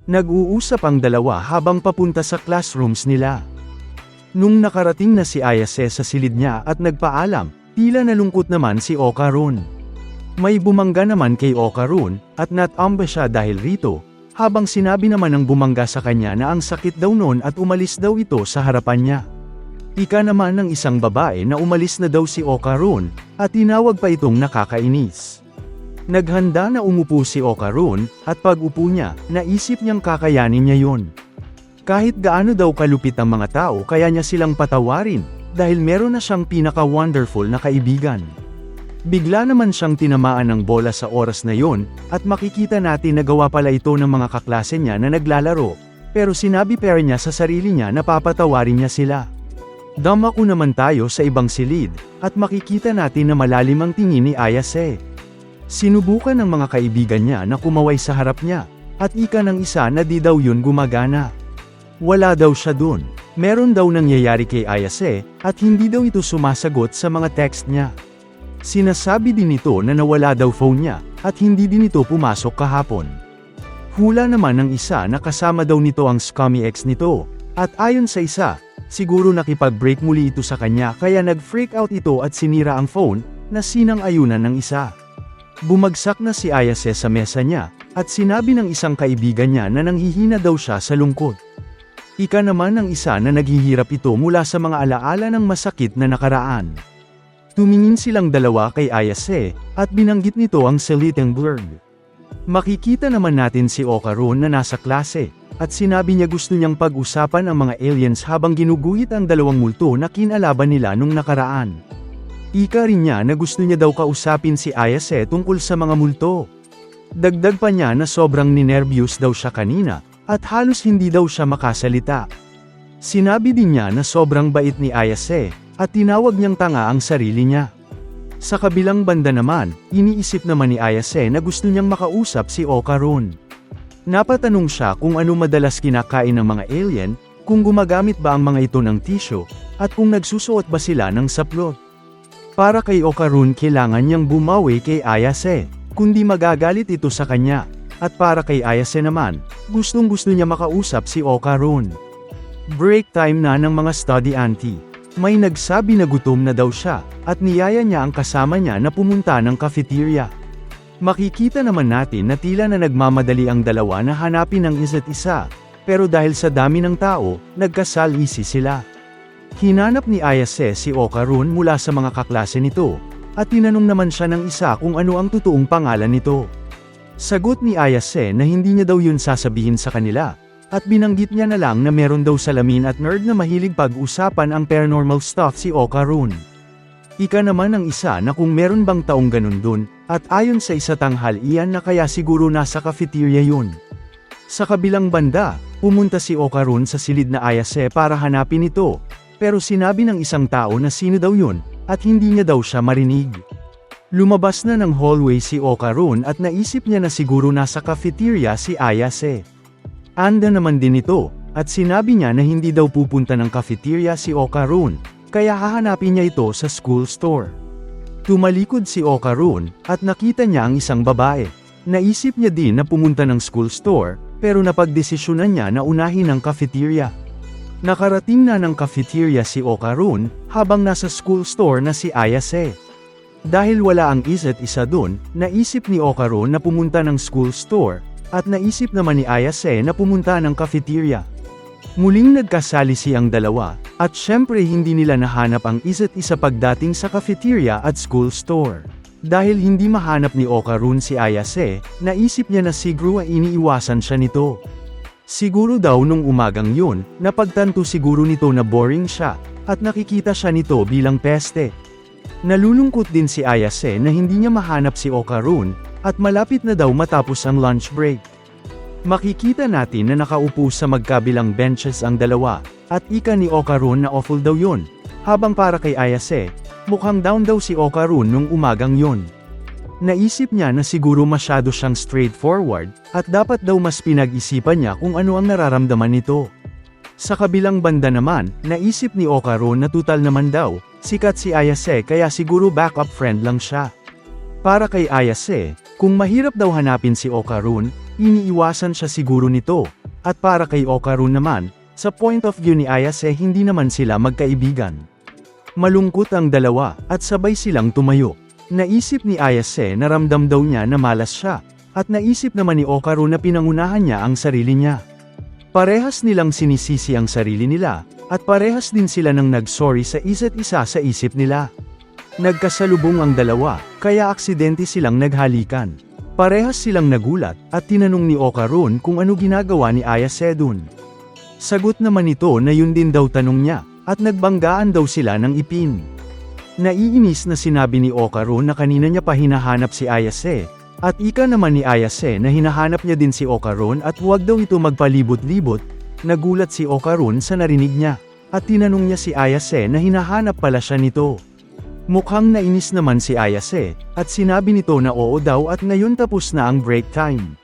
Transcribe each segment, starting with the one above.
Nag-uusap ang dalawa habang papunta sa classrooms nila. Nung nakarating na si Ayase sa silid niya at nagpaalam, tila nalungkot naman si Okarun. May bumangga naman kay Okarun, at natamba siya dahil rito, habang sinabi naman ng bumangga sa kanya na ang sakit daw noon at umalis daw ito sa harapan niya. Ika naman ng isang babae na umalis na daw si Okarun, at tinawag pa itong nakakainis. Naghanda na umupo si Okarun, at pag-upo niya, naisip niyang kakayanin niya yon. Kahit gaano daw kalupit ang mga tao kaya niya silang patawarin, dahil meron na siyang pinaka-wonderful na kaibigan. Bigla naman siyang tinamaan ng bola sa oras na yon, at makikita natin na gawa pala ito ng mga kaklase niya na naglalaro, pero sinabi pa niya sa sarili niya na papatawarin niya sila. Damako naman tayo sa ibang silid, at makikita natin na malalim ang tingin ni Ayase. Sinubukan ng mga kaibigan niya na kumaway sa harap niya, at ika ng isa na di daw yun gumagana. Wala daw siya dun. Meron daw nangyayari kay Ayase, at hindi daw ito sumasagot sa mga text niya. Sinasabi din nito na nawala daw phone niya, at hindi din ito pumasok kahapon. Hula naman ng isa na kasama daw nito ang scummy ex nito, at ayon sa isa, siguro nakipag-break muli ito sa kanya kaya nag-freak out ito at sinira ang phone, na sinang-ayunan ng isa. Bumagsak na si Ayase sa mesa niya, at sinabi ng isang kaibigan niya na nanghihina daw siya sa lungkot. Ika naman ng isa na naghihirap ito mula sa mga alaala ng masakit na nakaraan. Tumingin silang dalawa kay Ayase, at binanggit nito ang salitang blurred. Makikita naman natin si Okarun na nasa klase, at sinabi niya gusto niyang pag-usapan ang mga aliens habang ginuguhit ang dalawang multo na kinalaban nila nung nakaraan. Ika rin niya na gusto niya daw kausapin si Ayase tungkol sa mga multo. Dagdag pa niya na sobrang ninervyos daw siya kanina, at halos hindi daw siya makasalita. Sinabi din niya na sobrang bait ni Ayase, at tinawag niyang tanga ang sarili niya. Sa kabilang banda naman, iniisip naman ni Ayase na gusto niyang makausap si Okarun. Napatanong siya kung ano madalas kinakain ng mga alien, kung gumagamit ba ang mga ito ng tissue, at kung nagsusuot ba sila ng saplot. Para kay Okarun kailangan niyang bumawi kay Ayase, kundi magagalit ito sa kanya, at para kay Ayase naman, gustong-gusto niya makausap si Okarun. Break time na ng mga study auntie. May nagsabi na gutom na daw siya, at niyaya niya ang kasama niya na pumunta ng cafeteria. Makikita naman natin na tila na nagmamadali ang dalawa na hanapin ang isa't isa, pero dahil sa dami ng tao, nagkasalisi sila. Hinanap ni Ayase si Okarun mula sa mga kaklase nito, at tinanong naman siya ng isa kung ano ang totoong pangalan nito. Sagot ni Ayase na hindi niya daw yun sasabihin sa kanila, at binanggit niya na lang na meron daw salamin at nerd na mahilig pag-usapan ang paranormal stuff si Okarun. Ika naman ang isa na kung meron bang taong ganun dun, at ayon sa isa tanghalian na kaya siguro nasa cafeteria yun. Sa kabilang banda, pumunta si Okarun sa silid na Ayase para hanapin ito, pero sinabi ng isang tao na sino daw yun, at hindi niya daw siya marinig. Lumabas na ng hallway si Okarun at naisip niya na siguro nasa cafeteria si Ayase. Anda naman din ito, at sinabi niya na hindi daw pupunta ng cafeteria si Okarun, kaya hahanapin niya ito sa school store. Tumalikod si Okarun, at nakita niya ang isang babae. Naisip niya din na pumunta ng school store, pero napagdesisyonan niya na unahin ang cafeteria. Nakarating na ng cafeteria si Okarun, habang nasa school store na si Ayase. Dahil wala ang isa't isa dun, naisip ni Okarun na pumunta ng school store, at naisip naman ni Ayase na pumunta ng cafeteria. Muling nagkasalisi ang dalawa, at syempre hindi nila nahanap ang isa't isa pagdating sa cafeteria at school store. Dahil hindi mahanap ni Okarun si Ayase, naisip niya na siguro ay iniiwasan siya nito. Siguro daw nung umagang yun, napagtanto siguro nito na boring siya, at nakikita siya nito bilang peste. Nalulungkot din si Ayase na hindi niya mahanap si Okarun, at malapit na daw matapos ang lunch break. Makikita natin na nakaupo sa magkabilang benches ang dalawa, at ika ni Okarun na awful daw yun, habang para kay Ayase, mukhang down daw si Okarun nung umagang yun. Naisip niya na siguro masyado siyang straightforward, at dapat daw mas pinag-isipan niya kung ano ang nararamdaman nito. Sa kabilang banda naman, naisip ni Okarun na tutal naman daw, sikat si Ayase kaya siguro backup friend lang siya. Para kay Ayase, Kung mahirap daw hanapin si Okarun, iniiwasan siya siguro nito, at para kay Okarun naman, sa point of view ni Ayase hindi naman sila magkaibigan. Malungkot ang dalawa, at sabay silang tumayo. Naisip ni Ayase na ramdam daw niya na malas siya, at naisip naman ni Okarun na pinangunahan niya ang sarili niya. Parehas nilang sinisisi ang sarili nila, at parehas din sila nang nag-sorry sa isa't isa sa isip nila. Nagkasalubong ang dalawa, kaya aksidente silang naghalikan. Parehas silang nagulat, at tinanong ni Okarun kung ano ginagawa ni Ayase dun. Sagot naman ito na yun din daw tanong niya, at nagbanggaan daw sila ng ipin. Naiinis na sinabi ni Okarun na kanina niya pa hinahanap si Ayase, at ika naman ni Ayase na hinahanap niya din si Okarun at huwag daw ito magpalibot-libot. Nagulat si Okarun sa narinig niya, at tinanong niya si Ayase na hinahanap pala siya nito. Mukhang nainis naman si Ayase, at sinabi nito na oo daw at ngayon tapos na ang break time.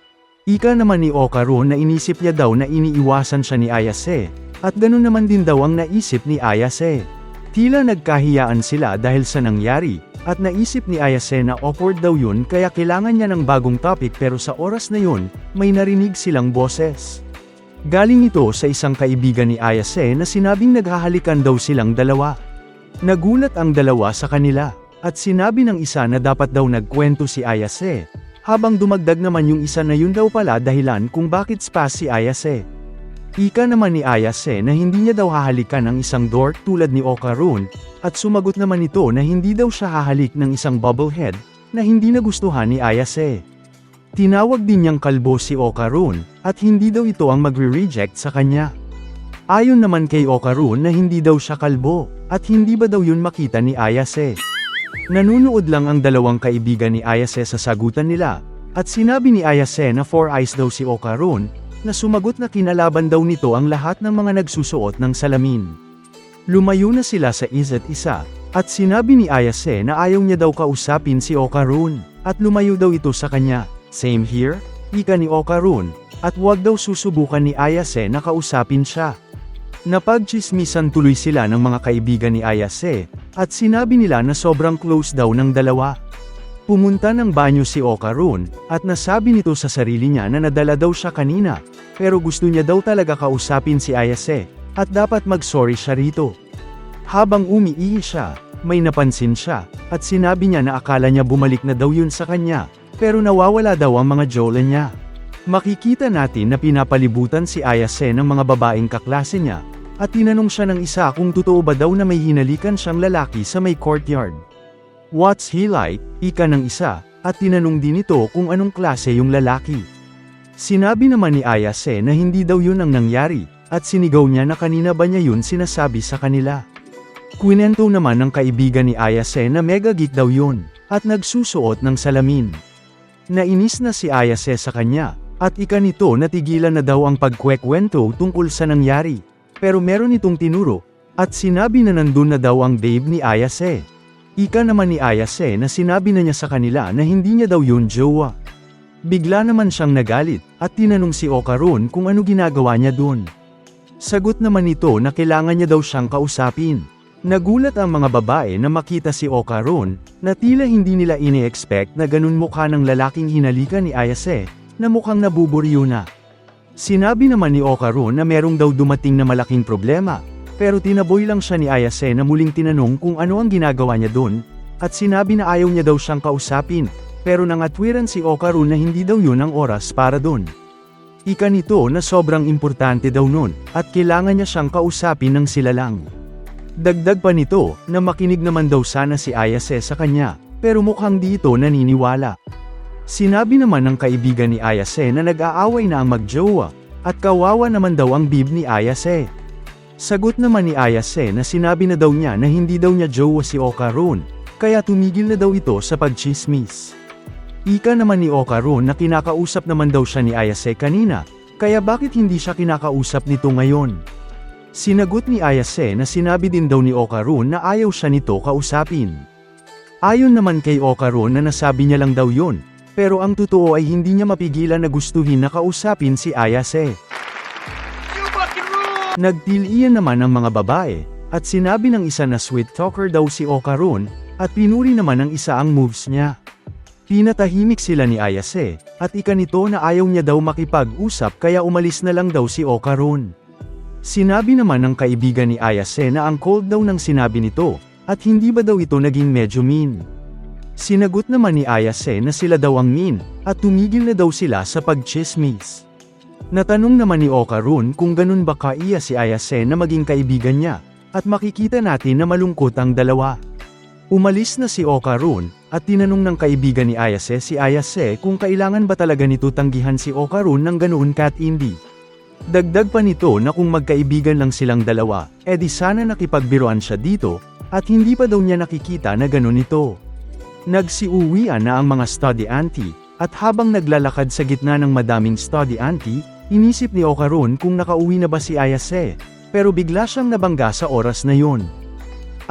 Ika naman ni Okarun na inisip niya daw na iniiwasan siya ni Ayase, at ganun naman din daw ang naisip ni Ayase. Tila nagkahiyaan sila dahil sa nangyari, at naisip ni Ayase na awkward daw yun kaya kailangan niya ng bagong topic pero sa oras na yun, may narinig silang boses. Galing ito sa isang kaibigan ni Ayase na sinabing naghahalikan daw silang dalawa. Nagulat ang dalawa sa kanila, at sinabi ng isa na dapat daw nagkwento si Ayase, habang dumagdag naman yung isa na yun daw pala dahilan kung bakit spas si Ayase. Ika naman ni Ayase na hindi niya daw hahalikan ang isang dork tulad ni Okarun, at sumagot naman ito na hindi daw siya hahalik ng isang bubblehead, na hindi nagustuhan ni Ayase. Tinawag din niyang kalbo si Okarun, at hindi daw ito ang magre-reject sa kanya. Ayon naman kay Okarun na hindi daw siya kalbo, at hindi ba daw yun makita ni Ayase. Nanunood lang ang dalawang kaibigan ni Ayase sa sagutan nila, at sinabi ni Ayase na 4 eyes daw si Okarun, na sumagot na kinalaban daw nito ang lahat ng mga nagsusuot ng salamin. Lumayo na sila sa isa't isa, at sinabi ni Ayase na ayaw niya daw kausapin si Okarun, at lumayo daw ito sa kanya. Same here, ika ni Okarun, at huwag daw susubukan ni Ayase na kausapin siya. Napagtsismisan tuloy sila ng mga kaibigan ni Ayase, at sinabi nila na sobrang close daw ng dalawa. Pumunta ng banyo si Okarun, at nasabi nito sa sarili niya na nadala daw siya kanina, pero gusto niya daw talaga kausapin si Ayase, at dapat mag-sorry siya rito. Habang umiihi siya, may napansin siya, at sinabi niya na akala niya bumalik na daw yun sa kanya, pero nawawala daw ang mga jola niya. Makikita natin na pinapalibutan si Ayase ng mga babaeng kaklase niya, at tinanong siya ng isa kung totoo ba daw na may hinalikan siyang lalaki sa may courtyard. What's he like? Ika ng isa, at tinanong din ito kung anong klase yung lalaki. Sinabi naman ni Ayase na hindi daw yun ang nangyari, at sinigaw niya na kanina ba niya yun sinasabi sa kanila. Kwinento naman ng kaibigan ni Ayase na mega geek daw yun, at nagsusuot ng salamin. Nainis na si Ayase sa kanya, at ika nito natigilan na daw ang pagkwekwento tungkol sa nangyari, pero meron itong tinuro, at sinabi na nandun na daw ang babe ni Ayase. Ika naman ni Ayase na sinabi na niya sa kanila na hindi niya daw yun jowa. Bigla naman siyang nagalit, at tinanong si Okarun kung ano ginagawa niya dun. Sagot naman nito na kailangan niya daw siyang kausapin. Nagulat ang mga babae na makita si Okarun, na tila hindi nila ini-expect na ganun mukha ng lalaking hinalikan ni Ayase, na mukhang nabuburyo na. Sinabi naman ni Okarun na merong daw dumating na malaking problema, pero tinaboy lang siya ni Ayase na muling tinanong kung ano ang ginagawa niya dun, at sinabi na ayaw niya daw siyang kausapin, pero nangatwiran si Okarun na hindi daw yun ang oras para dun. Ika nito na sobrang importante daw nun, at kailangan niya siyang kausapin ng sila lang. Dagdag pa nito, na makinig naman daw sana si Ayase sa kanya, pero mukhang di ito naniniwala. Sinabi naman ng kaibigan ni Ayase na nag-aaway na ang magjowa, at kawawa naman daw ang bib ni Ayase. Sagot naman ni Ayase na sinabi na daw niya na hindi daw niya jowa si Okarun, kaya tumigil na daw ito sa pagchismis. Ika naman ni Okarun na kinakausap naman daw siya ni Ayase kanina, kaya bakit hindi siya kinakausap nito ngayon? Sinagot ni Ayase na sinabi din daw ni Okarun na ayaw siya nito kausapin. Ayon naman kay Okarun na nasabi niya lang daw yun, pero ang totoo ay hindi niya mapigilan na gustuhin na kausapin si Ayase. Nagtilian naman ang mga babae, at sinabi ng isa na sweet talker daw si Okarun, at pinuri naman ng isa ang moves niya. Pinatahimik sila ni Ayase, at ikanito na ayaw niya daw makipag-usap kaya umalis na lang daw si Okarun. Sinabi naman ng kaibigan ni Ayase na ang cold daw ng sinabi nito, at hindi ba daw ito naging medyo mean. Sinagot naman ni Ayase na sila daw ang mean, at tumigil na daw sila sa pagchismis. Natanong naman ni Okarun kung ganun ba kaiya si Ayase na maging kaibigan niya, at makikita natin na malungkot ang dalawa. Umalis na si Okarun, at tinanong ng kaibigan ni Ayase si Ayase kung kailangan ba talaga nito tanggihan si Okarun ng ganoon kat hindi. Dagdag pa nito na kung magkaibigan lang silang dalawa, edi sana nakipagbiruan siya dito, at hindi pa daw niya nakikita na ganoon ito. Nagsiuwian na ang mga study auntie, at habang naglalakad sa gitna ng madaming study auntie, inisip ni Okarun kung nakauwi na ba si Ayase, pero bigla siyang nabangga sa oras na yun.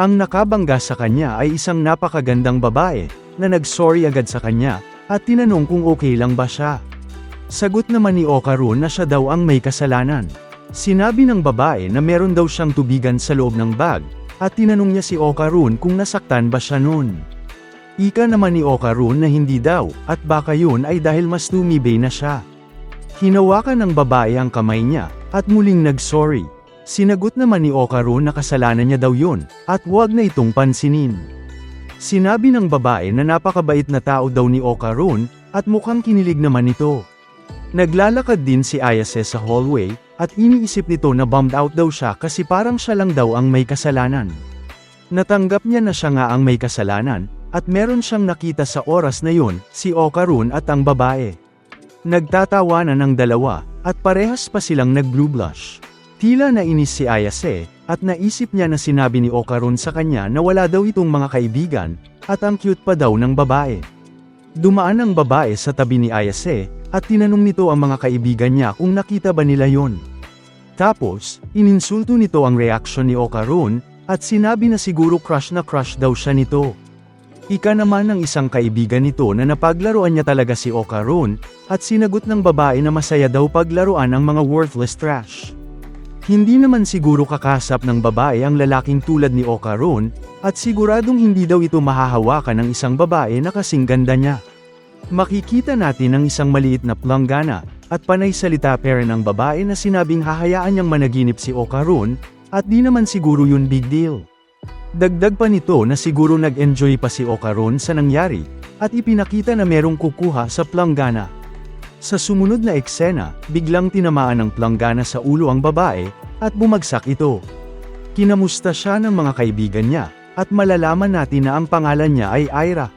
Ang nakabangga sa kanya ay isang napakagandang babae, na nag-sorry agad sa kanya, at tinanong kung okay lang ba siya. Sagot naman ni Okarun na siya daw ang may kasalanan. Sinabi ng babae na meron daw siyang tubigan sa loob ng bag, at tinanong niya si Okarun kung nasaktan ba siya noon. Ika naman ni Okarun na hindi daw, at baka yun ay dahil mas tumibay na siya. Hinawakan ng babae ang kamay niya, at muling nag-sorry. Sinagot naman ni Okarun na kasalanan niya daw yun, at huwag na itong pansinin. Sinabi ng babae na napakabait na tao daw ni Okarun, at mukhang kinilig naman ito. Naglalakad din si Ayase sa hallway, at iniisip nito na bummed out daw siya kasi parang siya lang daw ang may kasalanan. Natanggap niya na siya nga ang may kasalanan, at meron siyang nakita sa oras na yun, si Okarun at ang babae. Nagtatawanan ang dalawa, at parehas pa silang nag-blue blush. Tila nainis si Ayase, at naisip niya na sinabi ni Okarun sa kanya na wala daw itong mga kaibigan, at ang cute pa daw ng babae. Dumaan ang babae sa tabi ni Ayase, at tinanong nito ang mga kaibigan niya kung nakita ba nila yon. Tapos, ininsulto nito ang reaksyon ni Okarun, at sinabi na siguro crush na crush daw siya nito. Ika naman ng isang kaibigan nito na napaglaruan niya talaga si Okarun, at sinagot ng babae na masaya daw paglaruan ang mga worthless trash. Hindi naman siguro kakasap ng babae ang lalaking tulad ni Okarun, at siguradong hindi daw ito mahahawakan ng isang babae na kasing ganda niya. Makikita natin ang isang maliit na planggana, at panay salita pa rin ang babae na sinabing hahayaan niyang managinip si Okarun, at di naman siguro yun big deal. Dagdag pa nito na siguro nag-enjoy pa si Okarun sa nangyari, at ipinakita na merong kukuha sa planggana. Sa sumunod na eksena, biglang tinamaan ng planggana sa ulo ang babae, at bumagsak ito. Kinamusta siya ng mga kaibigan niya, at malalaman natin na ang pangalan niya ay Aira.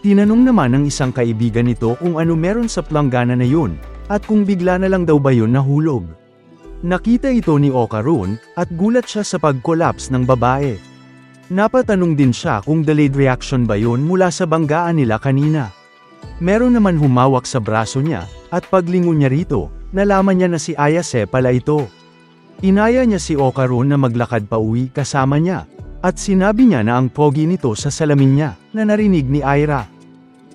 Tinanong naman ng isang kaibigan nito kung ano meron sa planggana na yun, at kung bigla na lang daw ba yun nahulog. Nakita ito ni Okarun, at gulat siya sa pag-collapse ng babae. Napatanong din siya kung delayed reaction ba yun mula sa banggaan nila kanina. Meron naman humawak sa braso niya, at paglingon niya rito, nalaman niya na si Ayase pala ito. Inaya niya si Okarun na maglakad pa uwi kasama niya, at sinabi niya na ang pogi nito sa salamin niya, na narinig ni Aira.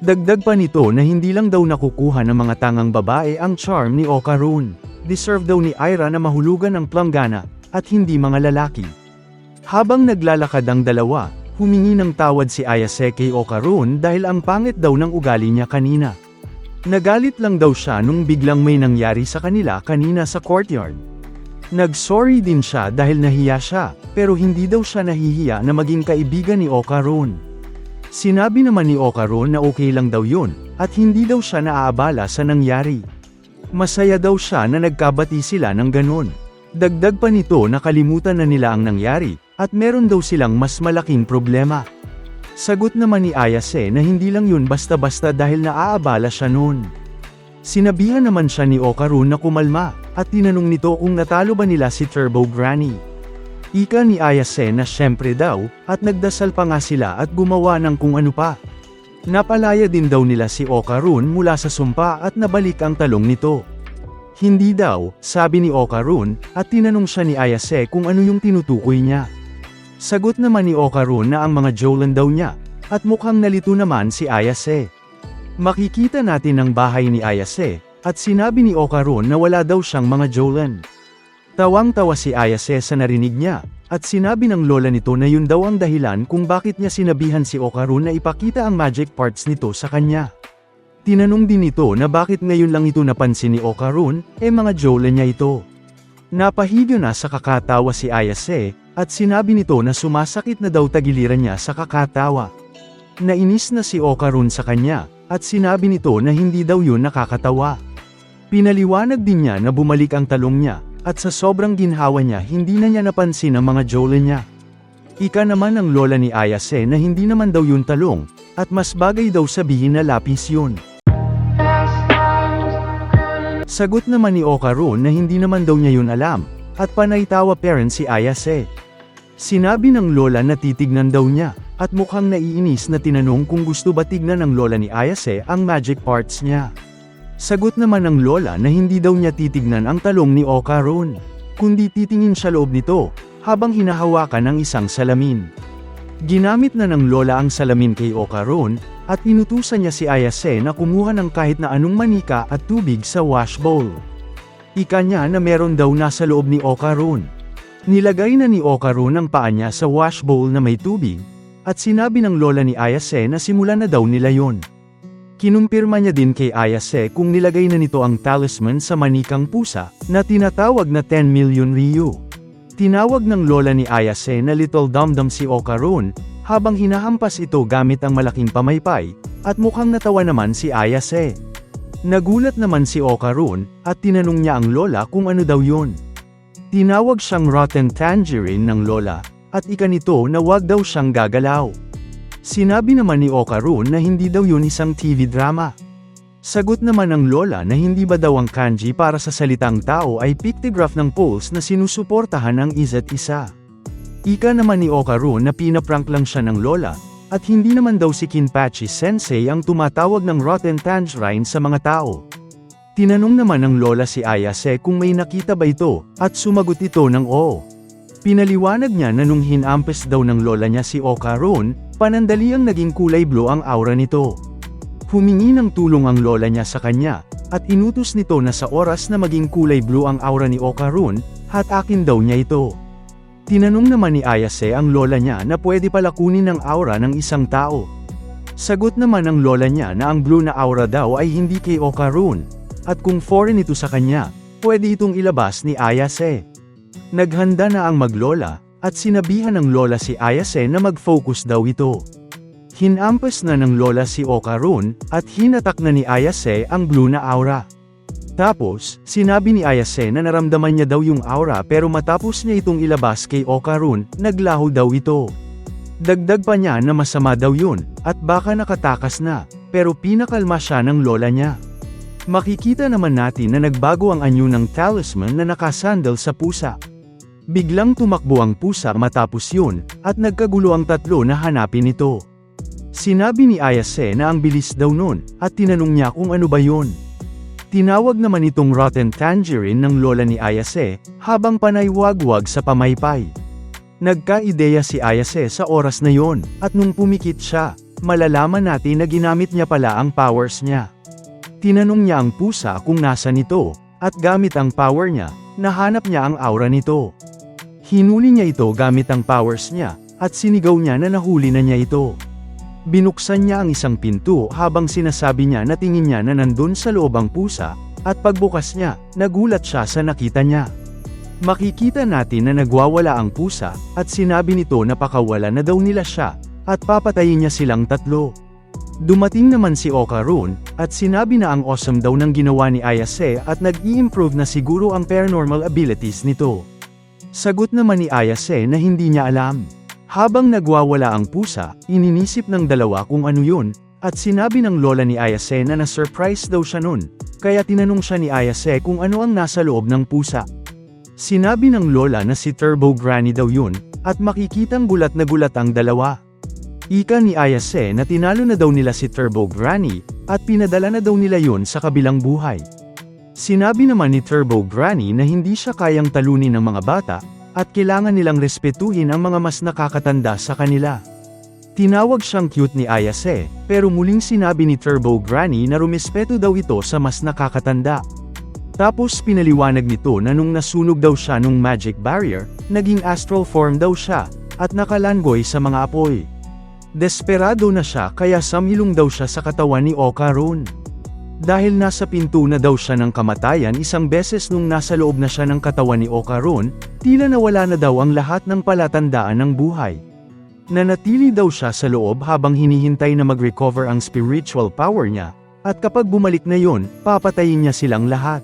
Dagdag pa nito na hindi lang daw nakukuha ng mga tangang babae ang charm ni Okarun. Deserve daw ni Aira na mahulugan ang planggana, at hindi mga lalaki. Habang naglalakad ang dalawa, humingi ng tawad si Ayase kay Okarun dahil ang pangit daw ng ugali niya kanina. Nagalit lang daw siya nung biglang may nangyari sa kanila kanina sa courtyard. Nag-sorry din siya dahil nahiya siya, pero hindi daw siya nahihiya na maging kaibigan ni Okarun. Sinabi naman ni Okarun na okay lang daw yun, at hindi daw siya naaabala sa nangyari. Masaya daw siya na nagkabati sila ng ganon. Dagdag pa nito na kalimutan na nila ang nangyari, at meron daw silang mas malaking problema. Sagot naman ni Ayase na hindi lang yun basta-basta dahil naaabala siya noon. Sinabihan naman siya ni Okarun na kumalma, at tinanong nito kung natalo ba nila si Turbo Granny. Ika ni Ayase na syempre daw, at nagdasal pa nga sila at gumawa ng kung ano pa. Napalaya din daw nila si Okarun mula sa sumpa at nabalik ang talong nito. Hindi daw, sabi ni Okarun, at tinanong siya ni Ayase kung ano yung tinutukoy niya. Sagot naman ni Okarun na ang mga Jolan daw niya, at mukhang nalito naman si Ayase. Makikita natin ang bahay ni Ayase, at sinabi ni Okarun na wala daw siyang mga Jolan. Tawang-tawa si Ayase sa narinig niya, at sinabi ng lola nito na yun daw ang dahilan kung bakit niya sinabihan si Okarun na ipakita ang magic parts nito sa kanya. Tinanong din nito na bakit ngayon lang ito napansin ni Okarun, mga jola niya ito. Napahigyo na sa kakatawa si Ayase, at sinabi nito na sumasakit na daw tagiliran niya sa kakatawa. Nainis na si Okarun sa kanya, at sinabi nito na hindi daw yun nakakatawa. Pinaliwanag din niya na bumalik ang talong niya, at sa sobrang ginhawa niya hindi na niya napansin ang mga jola niya. Ika naman ang lola ni Ayase na hindi naman daw yun talong, at mas bagay daw sabihin na lapis yun. Sagot naman ni Okarun na hindi naman daw niya yun alam, at panay-tawa parent si Ayase. Sinabi ng lola na titignan daw niya, at mukhang naiinis na tinanong kung gusto ba tignan ng lola ni Ayase ang magic parts niya. Sagot naman ng lola na hindi daw niya titignan ang talong ni Okarun, kundi titingin siya loob nito, habang hinahawakan ang isang salamin. Ginamit na ng lola ang salamin kay Okarun, at inutusan niya si Ayase na kumuha ng kahit na anong manika at tubig sa wash bowl. Ika niya na meron daw nasa loob ni Okarun. Nilagay na ni Okarun ang paa niya sa wash bowl na may tubig, at sinabi ng lola ni Ayase na simula na daw nila yon. Kinumpirma niya din kay Ayase kung nilagay na nito ang talisman sa manikang pusa, na tinatawag na 10 million ryu. Tinawag ng lola ni Ayase na Little Dumdum si Okarun, habang hinahampas ito gamit ang malaking pamaypay, at mukhang natawa naman si Ayase. Nagulat naman si Okarun, at tinanong niya ang lola kung ano daw yun. Tinawag siyang rotten tangerine ng lola, at ika nito na wag daw siyang gagalaw. Sinabi naman ni Okarun na hindi daw yun isang TV drama. Sagot naman ng lola na hindi ba daw ang kanji para sa salitang tao ay pictograph ng poles na sinusuportahan ang isa't isa. Ika naman ni Okarun na pinaprank lang siya ng lola, at hindi naman daw si Kinpachi Sensei ang tumatawag ng rotten tangerine sa mga tao. Tinanong naman ng lola si Ayase kung may nakita ba ito, at sumagot ito ng oo. Pinaliwanag niya na nung hinampes daw ng lola niya si Okarun, panandali ang naging kulay blue ang aura nito. Humingi ng tulong ang lola niya sa kanya, at inutos nito na sa oras na maging kulay blue ang aura ni Okarun, hatakin daw niya ito. Tinanong naman ni Ayase ang lola niya na pwede pala kunin ang aura ng isang tao. Sagot naman ng lola niya na ang blue na aura daw ay hindi kay Okarun, at kung foreign ito sa kanya, pwede itong ilabas ni Ayase. Naghanda na ang maglola, at sinabihan ng lola si Ayase na mag-focus daw ito. Hinampas na ng lola si Okarun, at hinatak na ni Ayase ang blue na aura. Tapos, sinabi ni Ayase na naramdaman niya daw yung aura pero matapos niya itong ilabas kay Okarun, naglaho daw ito. Dagdag pa niya na masama daw yun, at baka nakatakas na, pero pinakalma siya ng lola niya. Makikita naman natin na nagbago ang anyo ng talisman na nakasandal sa pusa. Biglang tumakbo ang pusa matapos yun, at nagkagulo ang tatlo na hanapin ito. Sinabi ni Ayase na ang bilis daw nun, at tinanong niya kung ano ba yun. Tinawag naman itong rotten tangerine ng lola ni Ayase, habang panay wag-wag sa pamaypay. Nagka-ideya si Ayase sa oras na yon, at nung pumikit siya, malalaman natin na ginamit niya pala ang powers niya. Tinanong niya ang pusa kung nasan ito, at gamit ang power niya, nahanap niya ang aura nito. Hinuli niya ito gamit ang powers niya, at sinigaw niya na nahuli na niya ito. Binuksan niya ang isang pinto habang sinasabi niya na tingin niya na nandun sa loob ang pusa, at pagbukas niya, nagulat siya sa nakita niya. Makikita natin na nagwawala ang pusa, at sinabi nito na pakawala na daw nila siya, at papatayin niya silang tatlo. Dumating naman si Okarun, at sinabi na ang awesome daw ng ginawa ni Ayase at nag-i-improve na siguro ang paranormal abilities nito. Sagot naman ni Ayase na hindi niya alam. Habang nagwawala ang pusa, ininisip ng dalawa kung ano yun, at sinabi ng lola ni Ayase na na-surprise daw siya nun, kaya tinanong siya ni Ayase kung ano ang nasa loob ng pusa. Sinabi ng lola na si Turbo Granny daw yun, at makikitang gulat na gulat ang dalawa. Ika ni Ayase na tinalo na daw nila si Turbo Granny, at pinadala na daw nila yun sa kabilang buhay. Sinabi naman ni Turbo Granny na hindi siya kayang talunin ng mga bata, at kailangan nilang respetuhin ang mga mas nakakatanda sa kanila. Tinawag siyang cute ni Ayase, pero muling sinabi ni Turbo Granny na rumespeto daw ito sa mas nakakatanda. Tapos pinaliwanag nito na nung nasunog daw siya nung magic barrier, naging astral form daw siya, at nakalangoy sa mga apoy. Desperado na siya kaya sumilong daw siya sa katawan ni Okarun. Dahil nasa pinto na daw siya ng kamatayan isang beses nung nasa loob na siya ng katawan ni Okarun, tila nawala na daw ang lahat ng palatandaan ng buhay. Nanatili daw siya sa loob habang hinihintay na mag-recover ang spiritual power niya, at kapag bumalik na yon, papatayin niya silang lahat.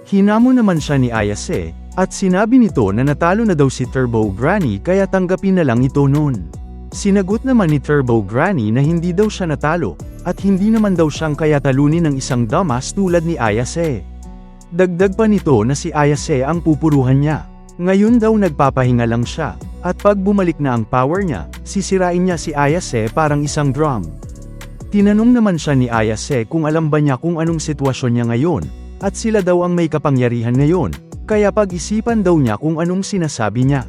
Hinamon naman siya ni Ayase, at sinabi nito na natalo na daw si Turbo Granny kaya tanggapin na lang ito noon. Sinagot naman ni Turbo Granny na hindi daw siya natalo, at hindi naman daw siyang kaya talunin ng isang dumbass tulad ni Ayase. Dagdag pa nito na si Ayase ang pupuruhan niya. Ngayon daw nagpapahinga lang siya, at pag bumalik na ang power niya, sisirain niya si Ayase parang isang drum. Tinanong naman siya ni Ayase kung alam ba niya kung anong sitwasyon niya ngayon, at sila daw ang may kapangyarihan ngayon, kaya pag-isipan daw niya kung anong sinasabi niya.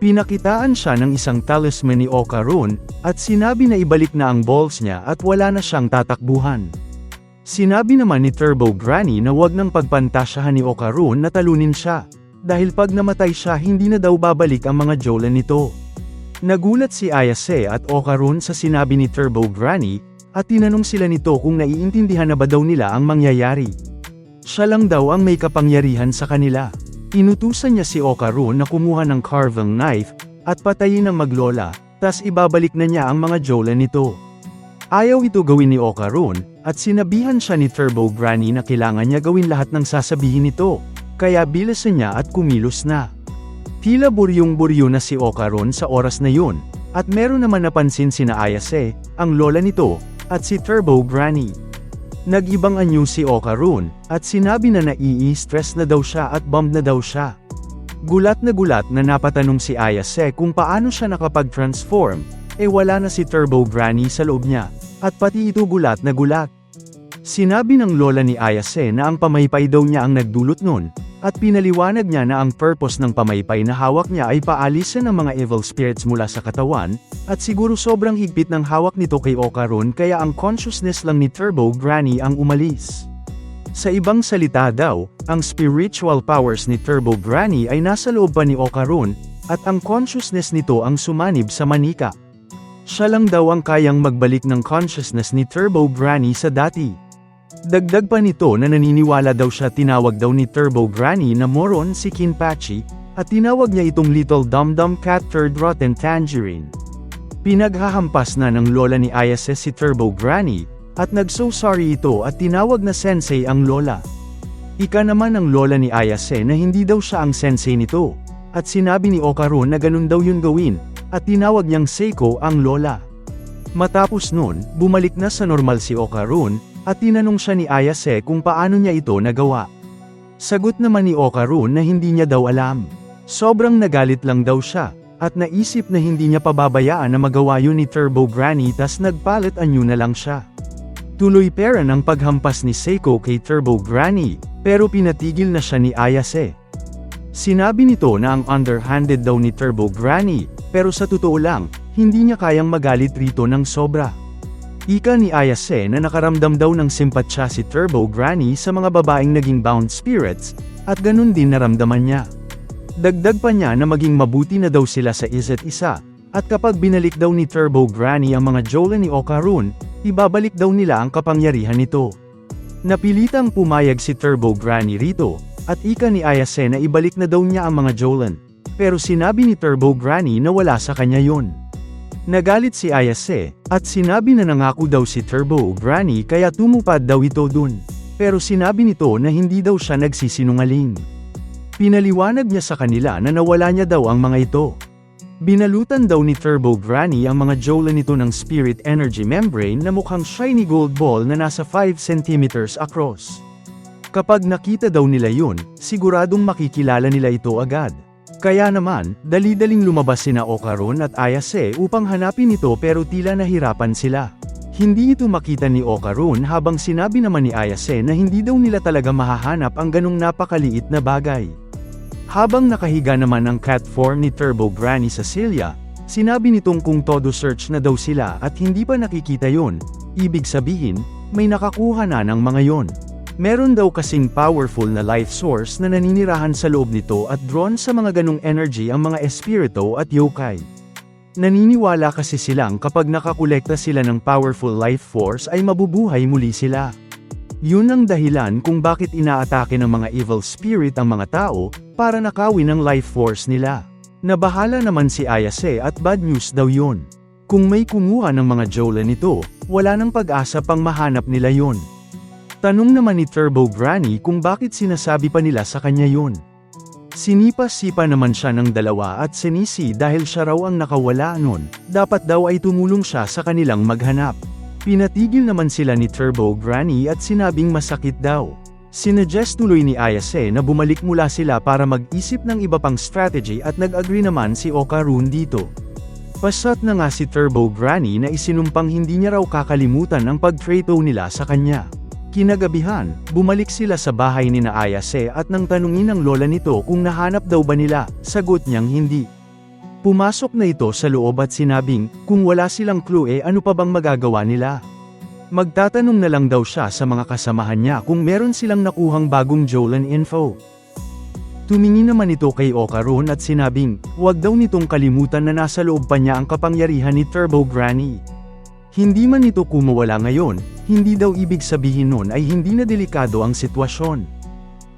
Pinakitaan siya ng isang talisman ni Okarun, at sinabi na ibalik na ang balls niya at wala na siyang tatakbuhan. Sinabi naman ni Turbo Granny na wag nang pagpantasyahan ni Okarun na talunin siya, dahil pag namatay siya hindi na daw babalik ang mga Jolan nito. Nagulat si Ayase at Okarun sa sinabi ni Turbo Granny, at tinanong sila nito kung naiintindihan na ba daw nila ang mangyayari. Siya lang daw ang may kapangyarihan sa kanila. Inutusan niya si Okarun na kumuha ng carving knife, at patayin ang maglola, tas ibabalik na niya ang mga Jolan nito. Ayaw ito gawin ni Okarun, at sinabihan siya ni Turbo Granny na kailangan niya gawin lahat ng sasabihin nito, kaya bilisan niya at kumilos na. Tila buryong-buryo na si Okarun sa oras na yun, at meron naman napansin sina Ayase, ang lola nito, at si Turbo Granny. Nag-ibang anyo si Okarun, at sinabi na nai-stress na daw siya at bummed na daw siya. Gulat na napatanong si Ayase kung paano siya nakapag-transform, wala na si Turbo Granny sa loob niya, at pati ito gulat na gulat. Sinabi ng lola ni Ayase na ang pamaypay daw niya ang nagdulot nun, at pinaliwanag niya na ang purpose ng pamaypay na hawak niya ay paalisin ang mga evil spirits mula sa katawan, at siguro sobrang higpit ng hawak nito kay Okarun kaya ang consciousness lang ni Turbo Granny ang umalis. Sa ibang salita daw, ang spiritual powers ni Turbo Granny ay nasa loob pa ni Okarun, at ang consciousness nito ang sumanib sa manika. Siya lang daw ang kayang magbalik ng consciousness ni Turbo Granny sa dati. Dagdag pa nito na naniniwala daw siya tinawag daw ni Turbo Granny na moron si Kinpachi, at tinawag niya itong little dum-dum cat third rotten tangerine. Pinaghahampas na ng lola ni Ayase si Turbo Granny, at nag-so sorry ito at tinawag na sensei ang lola. Ika naman ang lola ni Ayase na hindi daw siya ang sensei nito, at sinabi ni Okarun na ganun daw yun gawin, at tinawag niyang Seiko ang lola. Matapos nun, bumalik na sa normal si Okarun, at tinanong siya ni Ayase kung paano niya ito nagawa. Sagot naman ni Okarun na hindi niya daw alam. Sobrang nagalit lang daw siya, at naisip na hindi niya pababayaan na magawa yun ni Turbo Granny tas nagpalit anyo na lang siya. Tuloy pera ng paghampas ni Seiko kay Turbo Granny, pero pinatigil na siya ni Ayase. Sinabi nito na ang underhanded daw ni Turbo Granny, pero sa totoo lang, hindi niya kayang magalit rito ng sobra. Ika ni Ayase na nakaramdam daw ng simpatsya si Turbo Granny sa mga babaeng naging bound spirits, at ganun din naramdaman niya. Dagdag pa niya na maging mabuti na daw sila sa isa't isa, at kapag binalik daw ni Turbo Granny ang mga Jolan ni Okarun, ibabalik daw nila ang kapangyarihan nito. Napilitang pumayag si Turbo Granny rito, at ika ni Ayase na ibalik na daw niya ang mga Jolan, pero sinabi ni Turbo Granny na wala sa kanya yun. Nagalit si Ayase, at sinabi na nangako daw si Turbo Granny kaya tumupad daw ito dun. Pero sinabi nito na hindi daw siya nagsisinungaling. Pinaliwanag niya sa kanila na nawala niya daw ang mga ito. Binalutan daw ni Turbo Granny ang mga Jolan nito ng spirit energy membrane na mukhang shiny gold ball na nasa 5 centimeters across. Kapag nakita daw nila yun, siguradong makikilala nila ito agad. Kaya naman, dali-daling lumabas sina Okarun at Ayase upang hanapin ito pero tila nahirapan sila. Hindi ito makita ni Okarun habang sinabi naman ni Ayase na hindi daw nila talaga mahahanap ang ganong napakaliit na bagay. Habang nakahiga naman ang cat form ni Turbo Granny sa silya, sinabi nitong kung todo search na daw sila at hindi pa nakikita yon, ibig sabihin, may nakakuha na ng mga yon. Meron daw kasing powerful na life source na naninirahan sa loob nito at drawn sa mga ganong energy ang mga espiritu at yokai. Naniniwala kasi silang kapag nakakolekta sila ng powerful life force ay mabubuhay muli sila. Yun ang dahilan kung bakit inaatake ng mga evil spirit ang mga tao, para nakawin ang life force nila. Nabahala naman si Ayase at bad news daw yun. Kung may kumuha ng mga Jolan nito, wala nang pag-asa pang mahanap nila yun. Tanong naman ni Turbo Granny kung bakit sinasabi pa nila sa kanya yun. Sinipa-sipa naman siya ng dalawa at sinisi dahil siya raw ang nakawala nun, dapat daw ay tumulong siya sa kanilang maghanap. Pinatigil naman sila ni Turbo Granny at sinabing masakit daw. Sinuggest tuloy ni Ayase na bumalik mula sila para mag-isip ng iba pang strategy at nag-agree naman si Okarun dito. Pasat na nga si Turbo Granny na isinumpang hindi niya raw kakalimutan ang pag-trato nila sa kanya. Kinagabihan, bumalik sila sa bahay ni na Ayase at nang tanungin ng lola nito kung nahanap daw ba nila, sagot niyang hindi. Pumasok na ito sa loob at sinabing, kung wala silang clue ano pa bang magagawa nila. Magtatanong na lang daw siya sa mga kasamahan niya kung meron silang nakuhang bagong Jolan info. Tumingin naman ito kay Okarun at sinabing, wag daw nitong kalimutan na nasa loob pa niya ang kapangyarihan ni Turbo Granny. Hindi man ito kumawala ngayon, hindi daw ibig sabihin nun ay hindi na delikado ang sitwasyon.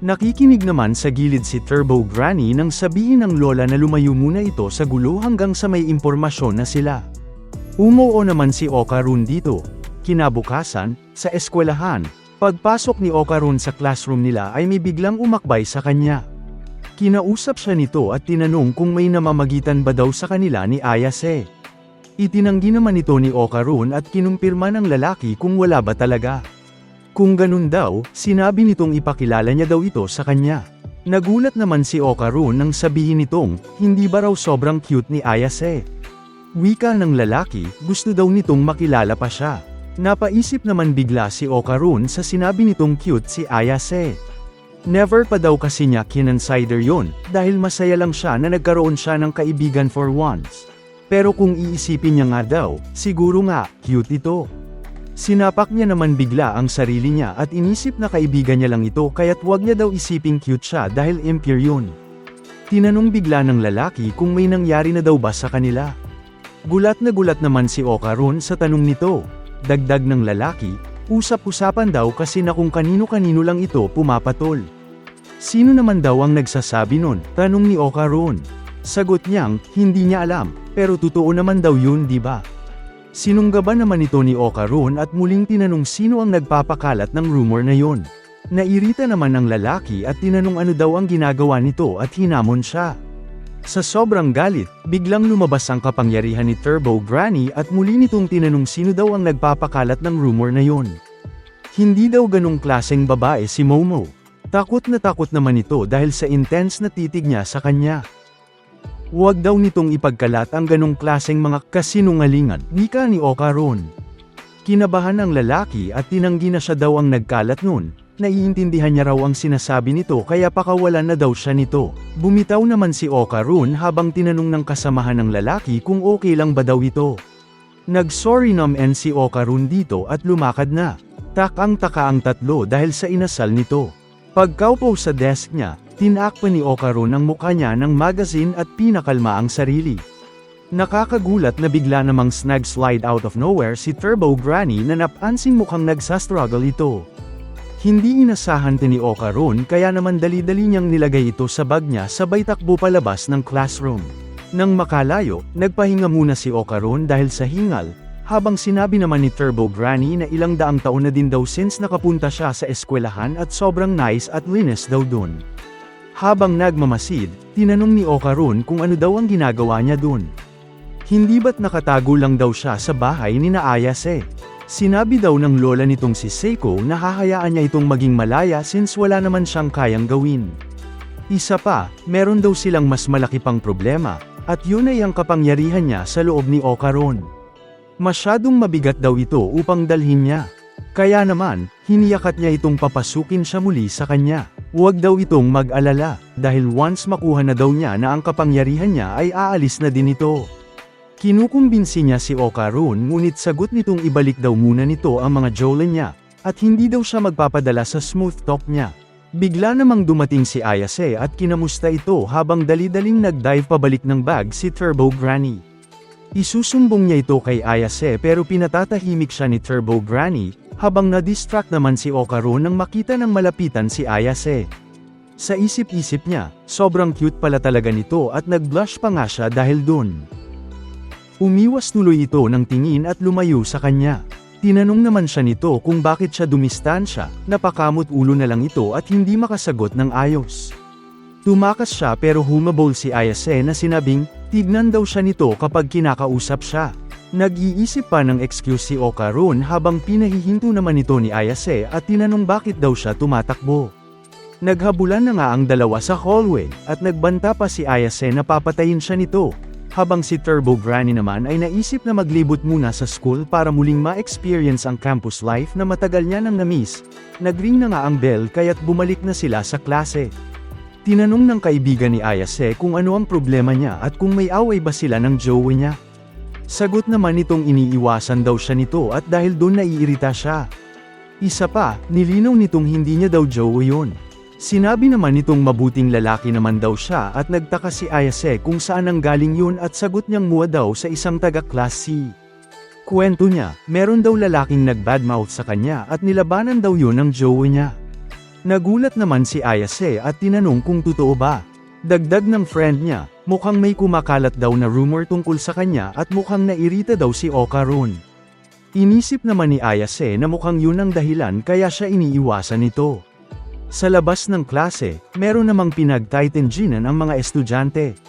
Nakikinig naman sa gilid si Turbo Granny nang sabihin ng lola na lumayo muna ito sa gulo hanggang sa may impormasyon na sila. Umuo naman si Okarun dito. Kinabukasan, sa eskwelahan, pagpasok ni Okarun sa classroom nila ay may biglang umakbay sa kanya. Kinausap siya nito at tinanong kung may namamagitan ba daw sa kanila ni Ayase. Itinanggi naman ito ni Okarun at kinumpirma ng lalaki kung wala ba talaga. Kung ganun daw, sinabi nitong ipakilala niya daw ito sa kanya. Nagulat naman si Okarun nang sabihin nitong, hindi ba raw sobrang cute ni Ayase? Wika ng lalaki, gusto daw nitong makilala pa siya. Napaisip naman bigla si Okarun sa sinabi nitong cute si Ayase. Never pa daw kasi niya kinonsider yon, dahil masaya lang siya na nagkaroon siya ng kaibigan for once. Pero kung iisipin niya nga daw, siguro nga, cute ito. Sinapak niya naman bigla ang sarili niya at inisip na kaibigan niya lang ito kaya't wag niya daw isiping cute siya dahil impure yun. Tinanong bigla ng lalaki kung may nangyari na daw ba sa kanila. Gulat naman si Okarun sa tanong nito. Dagdag ng lalaki, usap-usapan daw kasi na kung kanino-kanino lang ito pumapatol. Sino naman daw ang nagsasabi nun? Tanong ni Okarun. Sagot niyang, hindi niya alam, pero totoo naman daw yun di ba? Sinunggaban naman ito ni Okarun at muling tinanong sino ang nagpapakalat ng rumor na yun. Nairita naman ang lalaki at tinanong ano daw ang ginagawa nito at hinamon siya. Sa sobrang galit, biglang lumabas ang kapangyarihan ni Turbo Granny at muli nitong tinanong sino daw ang nagpapakalat ng rumor na yun. Hindi daw ganong klaseng babae si Momo. Takot naman ito dahil sa intense na titig niya sa kanya. Huwag daw nitong ipagkalat ang ganong klaseng mga kasinungalingan, wika ni Okarun. Kinabahan ang lalaki at tinanggi na siya daw ang nagkalat nun, naiintindihan niya raw ang sinasabi nito kaya pakawalan na daw siya nito. Bumitaw naman si Okarun habang tinanong ng kasamahan ng lalaki kung okay lang ba daw ito. Nag-sorry naman si Okarun dito at lumakad na. Takang-taka ang tatlo dahil sa inasal nito. Pagkaupo sa desk niya, tinakpan ni Okarun ang mukha niya ng magazine at pinakalma ang sarili. Nakakagulat na bigla namang snag-slide out of nowhere si Turbo Granny na napansing mukhang nagsastruggle ito. Hindi inasahan ni Okarun kaya naman dali-dali niyang nilagay ito sa bag niya sabay takbo palabas ng classroom. Nang makalayo, nagpahinga muna si Okarun dahil sa hingal, habang sinabi naman ni Turbo Granny na ilang daang taon na din daw since nakapunta siya sa eskwelahan at sobrang nice at linis daw dun. Habang nagmamasid, tinanong ni Okarun kung ano daw ang ginagawa niya dun. Hindi ba't nakatago lang daw siya sa bahay ni na Ayase? Sinabi daw ng lola nitong si Seiko na hahayaan niya itong maging malaya since wala naman siyang kayang gawin. Isa pa, meron daw silang mas malaki pang problema, at yun ay ang kapangyarihan niya sa loob ni Okarun. Masyadong mabigat daw ito upang dalhin niya. Kaya naman, hiniyakat niya itong papasukin siya muli sa kanya. Huwag daw itong mag-alala, dahil once makuha na daw niya na ang kapangyarihan niya ay aalis na din ito. Kinukumbinsi niya si Okarun ngunit sagot nitong ibalik daw muna nito ang mga Jolan niya, At hindi daw siya magpapadala sa smooth talk niya. Bigla namang dumating si Ayase at kinamusta ito habang dali-daling nag-dive pabalik ng bag si Turbo Granny. Isusumbong niya ito kay Ayase pero pinatatahimik siya ni Turbo Granny, habang na-distract naman si Okaron nang makita ng malapitan si Ayase. Sa isip-isip niya, sobrang cute pala talaga nito at nag-blush pa nga siya dahil dun. Umiwas tuloy ito ng tingin at lumayo sa kanya. Tinanong naman siya nito kung bakit siya dumistansya, napakamot ulo na lang ito at hindi makasagot ng ayos. Tumakas siya pero humabol si Ayase na sinabing, tignan daw siya nito kapag kinakausap siya. Nag-iisip pa ng excuse si Okaron habang pinahihinto naman ito ni Ayase at tinanong bakit daw siya tumatakbo. Naghabulan na nga ang dalawa sa hallway, at nagbanta pa si Ayase na papatayin siya nito. Habang si Turbo Granny naman ay naisip na maglibot muna sa school para muling ma-experience ang campus life na matagal niya nang na-miss. Nagring na nga ang bell kaya't bumalik na sila sa klase. Tinanong ng kaibigan ni Ayase kung ano ang problema niya at kung may away ba sila ng jowa niya. Sagot naman nitong iniiwasan daw siya nito at dahil doon naiirita siya. Isa pa, nilinaw nitong hindi niya daw jowa yun. Sinabi naman nitong mabuting lalaki naman daw siya at nagtaka si Ayase kung saan ang galing yun at sagot niyang muwa daw sa isang taga-class C. Kwento niya, meron daw lalaking nag-badmouth sa kanya at nilabanan daw yun ng jowa niya. Nagulat naman si Ayase at tinanong kung totoo ba. Dagdag ng friend niya, mukhang may kumakalat daw na rumor tungkol sa kanya at mukhang nairita daw si Okaron. Inisip naman ni Ayase na mukhang yun ang dahilan kaya siya iniiwasan nito. Sa labas ng klase, meron namang pinagtaitenjinan ang mga estudyante.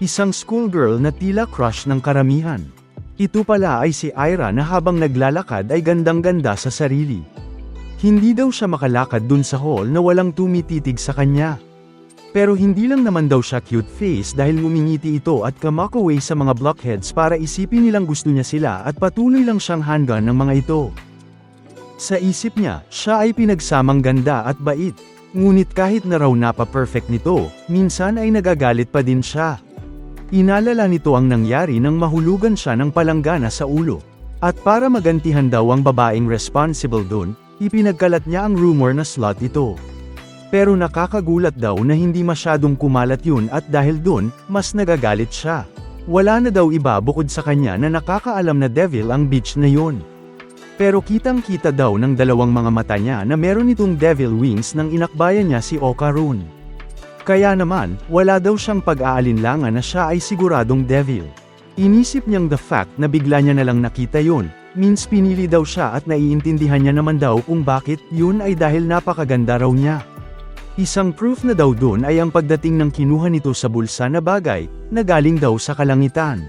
Isang schoolgirl na tila crush ng karamihan. Ito pala ay si Ira na habang naglalakad ay gandang-ganda sa sarili. Hindi daw siya makalakad dun sa hall na walang tumititig sa kanya. Pero hindi lang naman daw siya cute face dahil ngumingiti ito at kamakaway sa mga blockheads para isipin nilang gusto niya sila at patuloy lang siyang handgun ng mga ito. Sa isip niya, siya ay pinagsamang ganda at bait. Ngunit kahit na raw napa-perfect nito, minsan ay nagagalit pa din siya. Inalala nito ang nangyari nang mahulugan siya ng palanggana sa ulo. At para magantihan daw ang babaeng responsible dun, ipinagkalat niya ang rumor na slut ito. Pero nakakagulat daw na hindi masyadong kumalat yun at dahil dun, mas nagagalit siya. Wala na daw iba bukod sa kanya na nakakaalam na devil ang bitch na yun. Pero kitang-kita daw ng dalawang mga mata niya na meron itong devil wings nang inakbayan niya si Okaron. Kaya naman, wala daw siyang pag-aalinlangan na siya ay siguradong devil. Inisip niyang the fact na bigla niya nalang nakita yun, means pinili daw siya at naiintindihan niya naman daw kung bakit, yun ay dahil napakaganda raw niya. Isang proof na daw dun ay ang pagdating ng kinuha nito sa bulsa na bagay, na galing daw sa kalangitan.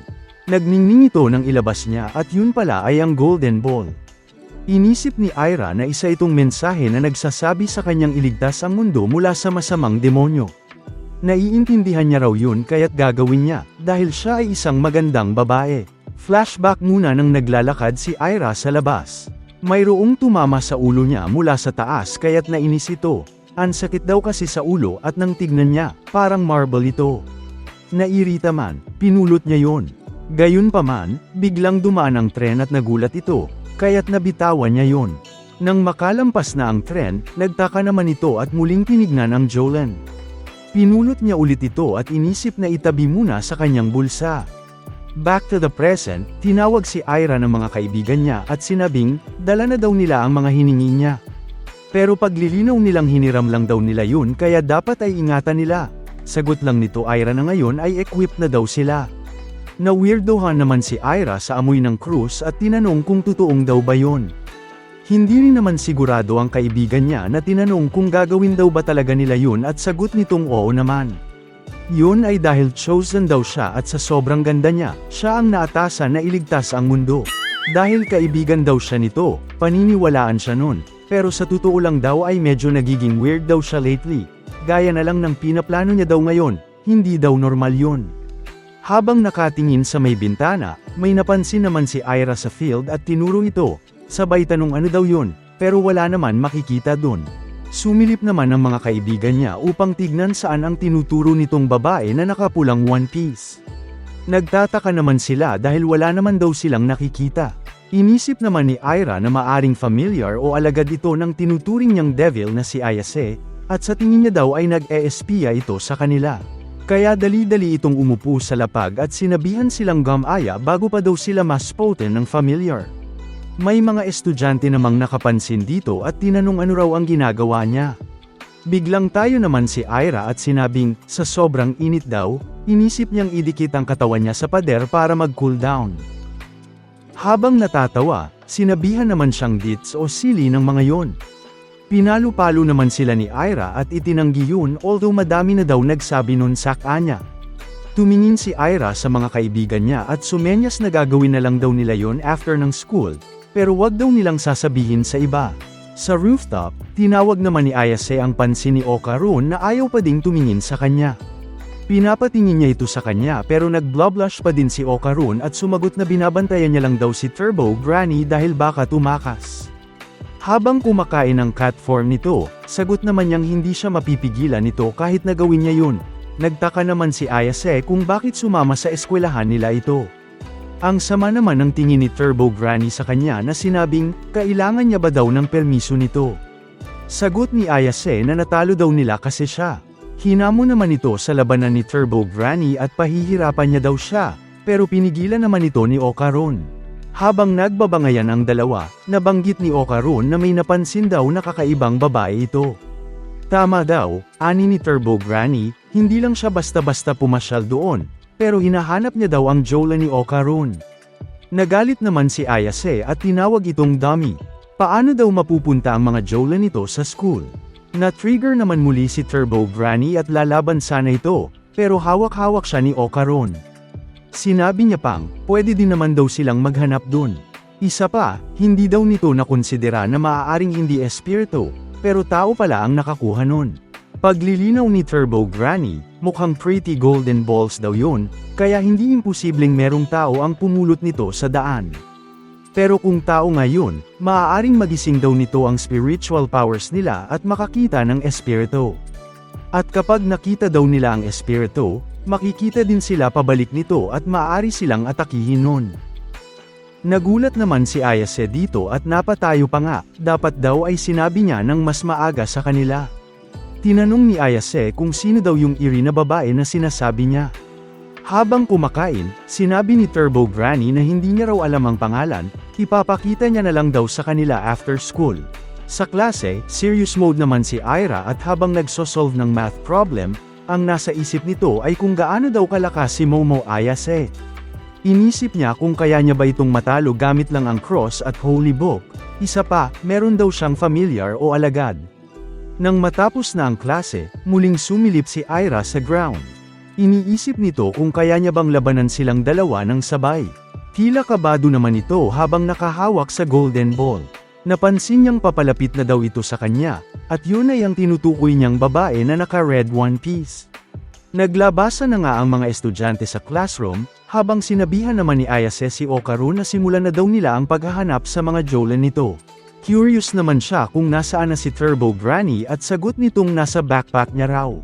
Nagningning ito nang ilabas niya at yun pala ay ang golden ball. Inisip ni Ira na isa itong mensahe na nagsasabi sa kanyang iligtas ang mundo mula sa masamang demonyo. Naiintindihan niya raw yun kaya't gagawin niya, dahil siya ay isang magandang babae. Flashback muna nang naglalakad si Ira sa labas. Mayroong tumama sa ulo niya mula sa taas kaya't nainis ito. Ang sakit daw kasi sa ulo at nang tignan niya, parang marble ito. Nairita man, pinulot niya yon. Gayunpaman, biglang dumaan ang tren at nagulat ito. Kaya't nabitawan niya yon. Nang makalampas na ang tren, nagtaka naman ito at muling tinignan ang Jolene. Pinulot niya ulit ito at inisip na itabi muna sa kanyang bulsa. Back to the present, tinawag si Ira ng mga kaibigan niya at sinabing, dala na daw nila ang mga hiningi niya. Pero paglilinaw nilang hiniram lang daw nila yun kaya dapat ay ingatan nila. Sagot lang nito Ira na ngayon ay equipped na daw sila. Na-weirdohan naman si Ira sa amoy ng krus at tinanong kung totoong daw ba yon. Hindi rin naman sigurado ang kaibigan niya na tinanong kung gagawin daw ba talaga nila yun at sagot nitong oo naman. Yun ay dahil chosen daw siya at sa sobrang ganda niya, siya ang naatasan na iligtas ang mundo. Dahil kaibigan daw siya nito, paniniwalaan siya nun, pero sa totoo lang daw ay medyo nagiging weird daw siya lately. Gaya na lang ng pinaplano niya daw ngayon, hindi daw normal yun. Habang nakatingin sa may bintana, may napansin naman si Ira sa field at tinuro ito, sabay tanong ano daw yun, pero wala naman makikita dun. Sumilip naman ang mga kaibigan niya upang tignan saan ang tinuturo nitong babae na nakapulang one piece. Nagtataka naman sila dahil wala naman daw silang nakikita. Inisip naman ni Ira na maaring familiar o alagad ito ng tinuturing niyang devil na si Ayase, at sa tingin niya daw ay nag-eespiya ito sa kanila. Kaya dali-dali itong umupo sa lapag at sinabihan silang gumaya bago pa daw sila maspoten ng familiar. May mga estudyante namang nakapansin dito at tinanong ano raw ang ginagawa niya. Biglang tayo naman si Ira at sinabing, sa sobrang init daw, inisip niyang idikit ang katawan niya sa pader para mag-cool down. Habang natatawa, sinabihan naman siyang dits o silly ng mga yon. Pinalo-palo naman sila ni Ira at itinanggi yun although madami na daw nagsabi nun sa kanya. Tumingin si Ira sa mga kaibigan niya at sumenyas na gagawin na lang daw nila yon after ng school, pero wag daw nilang sasabihin sa iba. Sa rooftop, tinawag naman ni Ayase ang pansin ni Okarun na ayaw pa ding tumingin sa kanya. Pinapatingin niya ito sa kanya pero nag-blush pa din si Okarun at sumagot na binabantayan niya lang daw si Turbo Granny dahil baka tumakas. Habang kumakain ng cat form nito, sagot naman niyang hindi siya mapipigilan nito kahit na gawin niya yun. Nagtaka naman si Ayase kung bakit sumama sa eskwelahan nila ito. Ang sama naman ng tingin ni Turbo Granny sa kanya na sinabing, kailangan niya ba daw ng permiso nito? Sagot ni Ayase na natalo daw nila kasi siya. Hinamon naman ito sa labanan ni Turbo Granny at pahihirapan niya daw siya, pero pinigilan naman ito ni Okarun. Habang nagbabangayan ang dalawa, nabanggit ni Okarun na may napansin daw na kakaibang babae ito. Tama daw, ani ni Turbo Granny, hindi lang siya basta-basta pumasyal doon, pero hinahanap niya daw ang Jola ni Okarun. Nagalit naman si Ayase at tinawag itong dummy. Paano daw mapupunta ang mga Jola nito sa school? Na-trigger naman muli si Turbo Granny at lalaban sana ito, pero hawak-hawak siya ni Okarun. Sinabi niya pang, pwede din naman daw silang maghanap dun. Isa pa, hindi daw nito nakonsidera na maaaring hindi espiritu, pero tao pala ang nakakuha nun. Paglilinaw ni Turbo Granny, mukhang pretty golden balls daw yun, kaya hindi imposibleng merong tao ang pumulot nito sa daan. Pero kung tao ngayon, maaaring magising daw nito ang spiritual powers nila at makakita ng espiritu. At kapag nakita daw nila ang espiritu, makikita din sila pabalik nito at maaari silang atakihin nun. Nagulat naman si Ayase dito at napatayo pa nga, dapat daw ay sinabi niya ng mas maaga sa kanila. Tinanong ni Ayase kung sino daw yung eerie na babae na sinasabi niya. Habang kumakain, sinabi ni Turbo Granny na hindi niya raw alam ang pangalan, ipapakita niya na lang daw sa kanila after school. Sa klase, serious mode naman si Ira at habang nagsosolve ng math problem, ang nasa isip nito ay kung gaano daw kalakas si Momo Ayase. Inisip niya kung kaya niya ba itong matalo gamit lang ang cross at holy book, isa pa, meron daw siyang familiar o alagad. Nang matapos na ang klase, muling sumilip si Ira sa ground. Iniisip nito kung kaya niya bang labanan silang dalawa ng sabay. Tila kabado naman ito habang nakahawak sa golden ball. Napansin niyang papalapit na daw ito sa kanya, at yun ay ang tinutukoy niyang babae na naka-red one piece. Naglabasa na nga ang mga estudyante sa classroom, habang sinabihan naman ni Ayase si Okarun na simulan na daw nila ang paghahanap sa mga Jolan nito. Curious naman siya kung nasaan na si Turbo Granny at sagot nitong nasa backpack niya raw.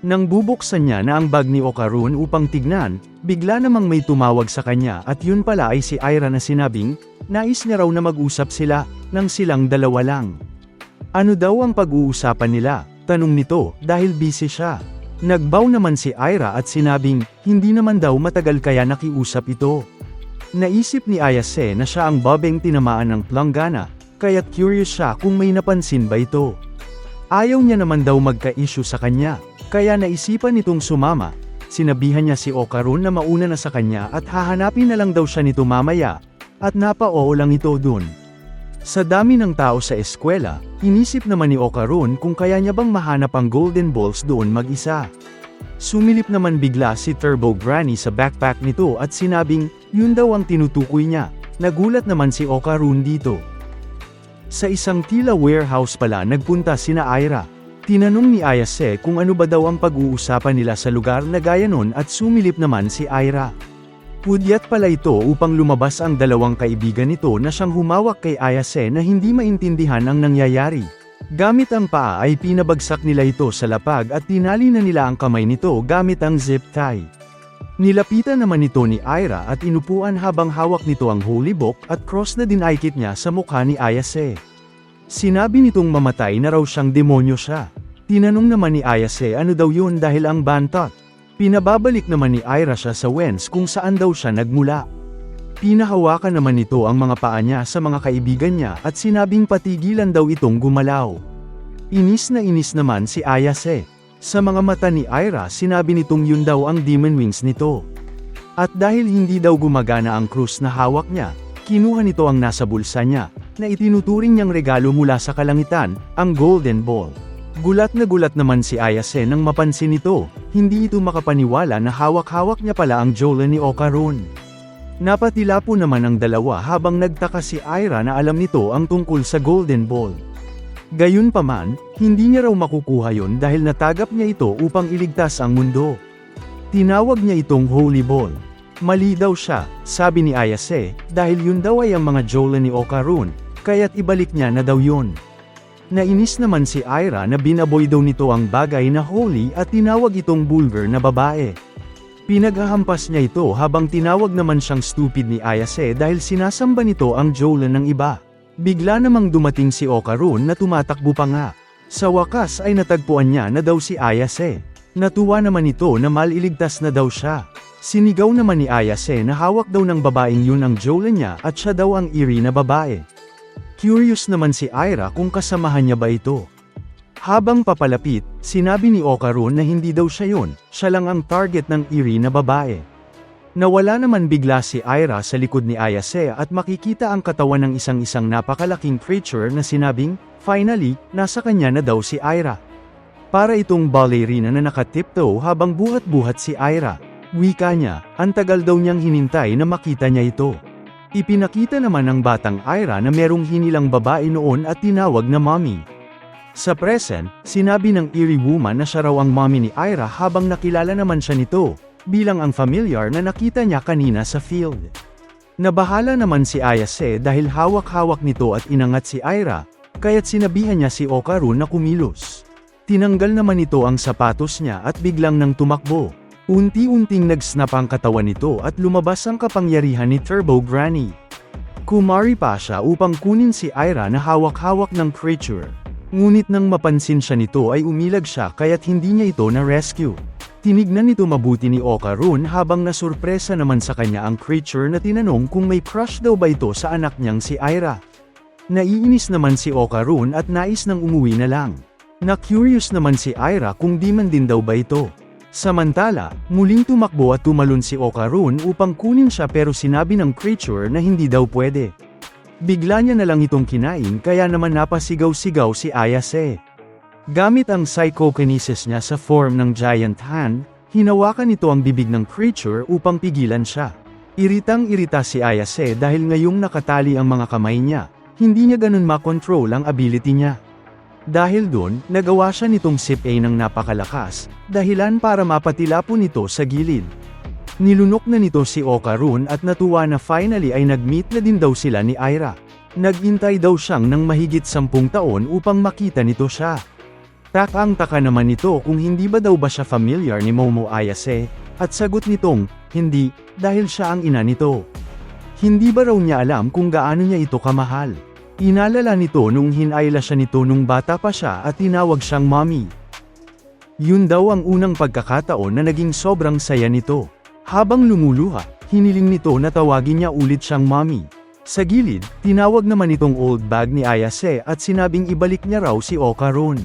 Nang bubuksan niya na ang bag ni Okarun upang tignan, bigla namang may tumawag sa kanya at yun pala ay si Ira na sinabing, nais niya raw na mag-usap sila, nang silang dalawa lang. Ano daw ang pag-uusapan nila? Tanong nito, dahil busy siya. Nagbow naman si Ira at sinabing, hindi naman daw matagal kaya nakiusap ito. Naisip ni Ayase na siya ang babeng tinamaan ng planggana, kaya't curious siya kung may napansin ba ito. Ayaw niya naman daw magka-issue sa kanya. Kaya naisipan nitong sumama, sinabihan niya si Okarun na mauna na sa kanya at hahanapin na lang daw siya nito mamaya, at napa-oo lang ito dun. Sa dami ng tao sa eskwela, inisip naman ni Okarun kung kaya niya bang mahanap ang golden balls doon mag-isa. Sumilip naman bigla si Turbo Granny sa backpack nito at sinabing, yun daw ang tinutukoy niya. Nagulat naman si Okarun dito. Sa isang tila warehouse pala nagpunta sina Ira. Tinanong ni Ayase kung ano ba daw ang pag-uusapan nila sa lugar na gaya nun at sumilip naman si Ira. Pudyat pala ito upang lumabas ang dalawang kaibigan nito na siyang humawak kay Ayase na hindi maintindihan ang nangyayari. Gamit ang paa ay pinabagsak nila ito sa lapag at tinali na nila ang kamay nito gamit ang zip tie. Nilapitan naman ito ni Ira at inupuan habang hawak nito ang holy book at cross na dinaikit niya sa mukha ni Ayase. Sinabi nitong mamatay na raw siyang demonyo siya. Tinanong naman ni Ayase ano daw yun dahil ang bantot. Pinababalik naman ni Ira siya sa Wens kung saan daw siya nagmula. Pinahawakan naman nito ang mga paa niya sa mga kaibigan niya at sinabing patigilan daw itong gumalaw. Inis na inis naman si Ayase. Sa mga mata ni Ira sinabi nitong yun daw ang demon wings nito. At dahil hindi daw gumagana ang krus na hawak niya, kinuha nito ang nasa bulsa niya, na itinuturing niyang regalo mula sa kalangitan, ang golden ball. Gulat naman si Ayase nang mapansin nito, hindi ito makapaniwala na hawak-hawak niya pala ang Jolan ni Okarun. Napatila po naman ang dalawa habang nagtaka si Ira na alam nito ang tungkol sa golden ball. Gayunpaman, hindi niya raw makukuha yon dahil natagap niya ito upang iligtas ang mundo. Tinawag niya itong holy ball. Mali daw siya, sabi ni Ayase, dahil yun daw ay ang mga Jolan ni Okarun, kaya't ibalik niya na daw yun. Nainis naman si Ira na binaboy daw nito ang bagay na holy at tinawag itong bulgar na babae. Pinaghahampas niya ito habang tinawag naman siyang stupid ni Ayase dahil sinasamba nito ang Jolan ng iba. Bigla namang dumating si Okarun na tumatakbo pa nga. Sa wakas ay natagpuan niya na daw si Ayase. Natuwa naman ito na maliligtas na daw siya. Sinigaw naman ni Ayase na hawak daw ng babaeng yun ang Jolan niya at siya daw ang iri na babae. Curious naman si Ira kung kasamahan niya ba ito. Habang papalapit, sinabi ni Okarun na hindi daw siya yun, siya lang ang target ng iri na babae. Nawala naman bigla si Ira sa likod ni Ayase at makikita ang katawan ng isang napakalaking creature na sinabing, finally, nasa kanya na daw si Ira. Para itong ballerina na nakatiptoe habang buhat-buhat si Ira. Wika niya, ang tagal daw niyang hinintay na makita niya ito. Ipinakita naman ng batang Ira na merong hinilang babae noon at tinawag na mommy. Sa present, sinabi ng eerie woman na siya raw ang mommy ni Ira habang nakilala naman siya nito, bilang ang familiar na nakita niya kanina sa field. Nabahala naman si Ayase dahil hawak-hawak nito at inangat si Ira, kaya't sinabihan niya si Okarun na kumilos. Tinanggal naman ito ang sapatos niya at biglang nang tumakbo. Unti-unting nag-snap ang katawan nito at lumabas ang kapangyarihan ni Turbo Granny. Kumari pa siya upang kunin si Ira na hawak-hawak ng creature. Ngunit nang mapansin siya nito ay umilag siya kaya't hindi niya ito na-rescue. Tinignan nito mabuti ni Okarun habang nasurpresa naman sa kanya ang creature na tinanong kung may crush daw ba ito sa anak niyang si Ira. Naiinis naman si Okarun at nais nang umuwi na lang. Na-curious naman si Ira kung di man din daw ba ito. Samantala, muling tumakbo at tumalon si Okarun upang kunin siya pero sinabi ng creature na hindi daw pwede. Bigla niya na lang itong kinain kaya naman napasigaw-sigaw si Ayase. Gamit ang psychokinesis niya sa form ng giant hand, hinawakan nito ang bibig ng creature upang pigilan siya. Iritang-irita si Ayase dahil ngayong nakatali ang mga kamay niya, hindi niya ganun makontrol ang ability niya. Dahil doon, nagawa siya nitong sip A ng napakalakas, dahilan para mapatila po nito sa gilid. Nilunok na nito si Okarun at natuwa na finally ay nag-meet na din daw sila ni Ira. Nag-intay daw siyang ng mahigit 10 taon upang makita nito siya. Takang-taka naman nito kung hindi ba daw ba siya familiar ni Momo Ayase, at sagot nitong, hindi, dahil siya ang ina nito. Hindi ba raw niya alam kung gaano niya ito kamahal? Inalala nito nung hinayla siya nito nung bata pa siya at tinawag siyang mommy. Yun daw ang unang pagkakataon na naging sobrang saya nito. Habang lumuluha, hiniling nito na tawagin niya ulit siyang mommy. Sa gilid, tinawag naman itong old bag ni Ayase at sinabing ibalik niya raw si Okarun.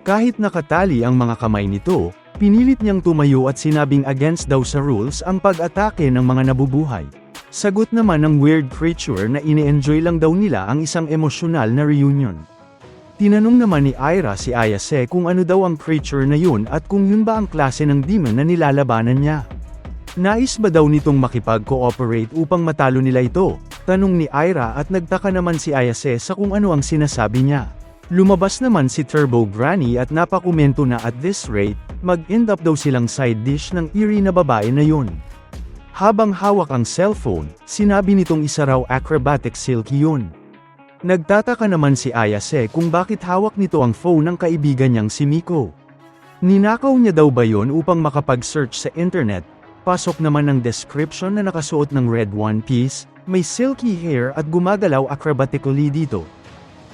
Kahit nakatali ang mga kamay nito, pinilit niyang tumayo at sinabing against daw sa rules ang pag-atake ng mga nabubuhay. Sagot naman ng weird creature na ine-enjoy lang daw nila ang isang emosyonal na reunion. Tinanong naman ni Ira si Ayase kung ano daw ang creature na yun at kung yun ba ang klase ng demon na nilalabanan niya. Nais ba daw nitong makipag-cooperate upang matalo nila ito? Tanong ni Ira at nagtaka naman si Ayase sa kung ano ang sinasabi niya. Lumabas naman si Turbo Granny at napakomento na at this rate, mag-end up daw silang side dish ng eerie na babae na yun. Habang hawak ang cellphone, sinabi nitong isa raw acrobatic silky yun. Nagtataka naman si Ayase kung bakit hawak nito ang phone ng kaibigan niyang si Miko. Ninakaw niya daw ba yun upang makapag-search sa internet? Pasok naman ang description na nakasuot ng red one piece, may silky hair at gumagalaw acrobatically dito.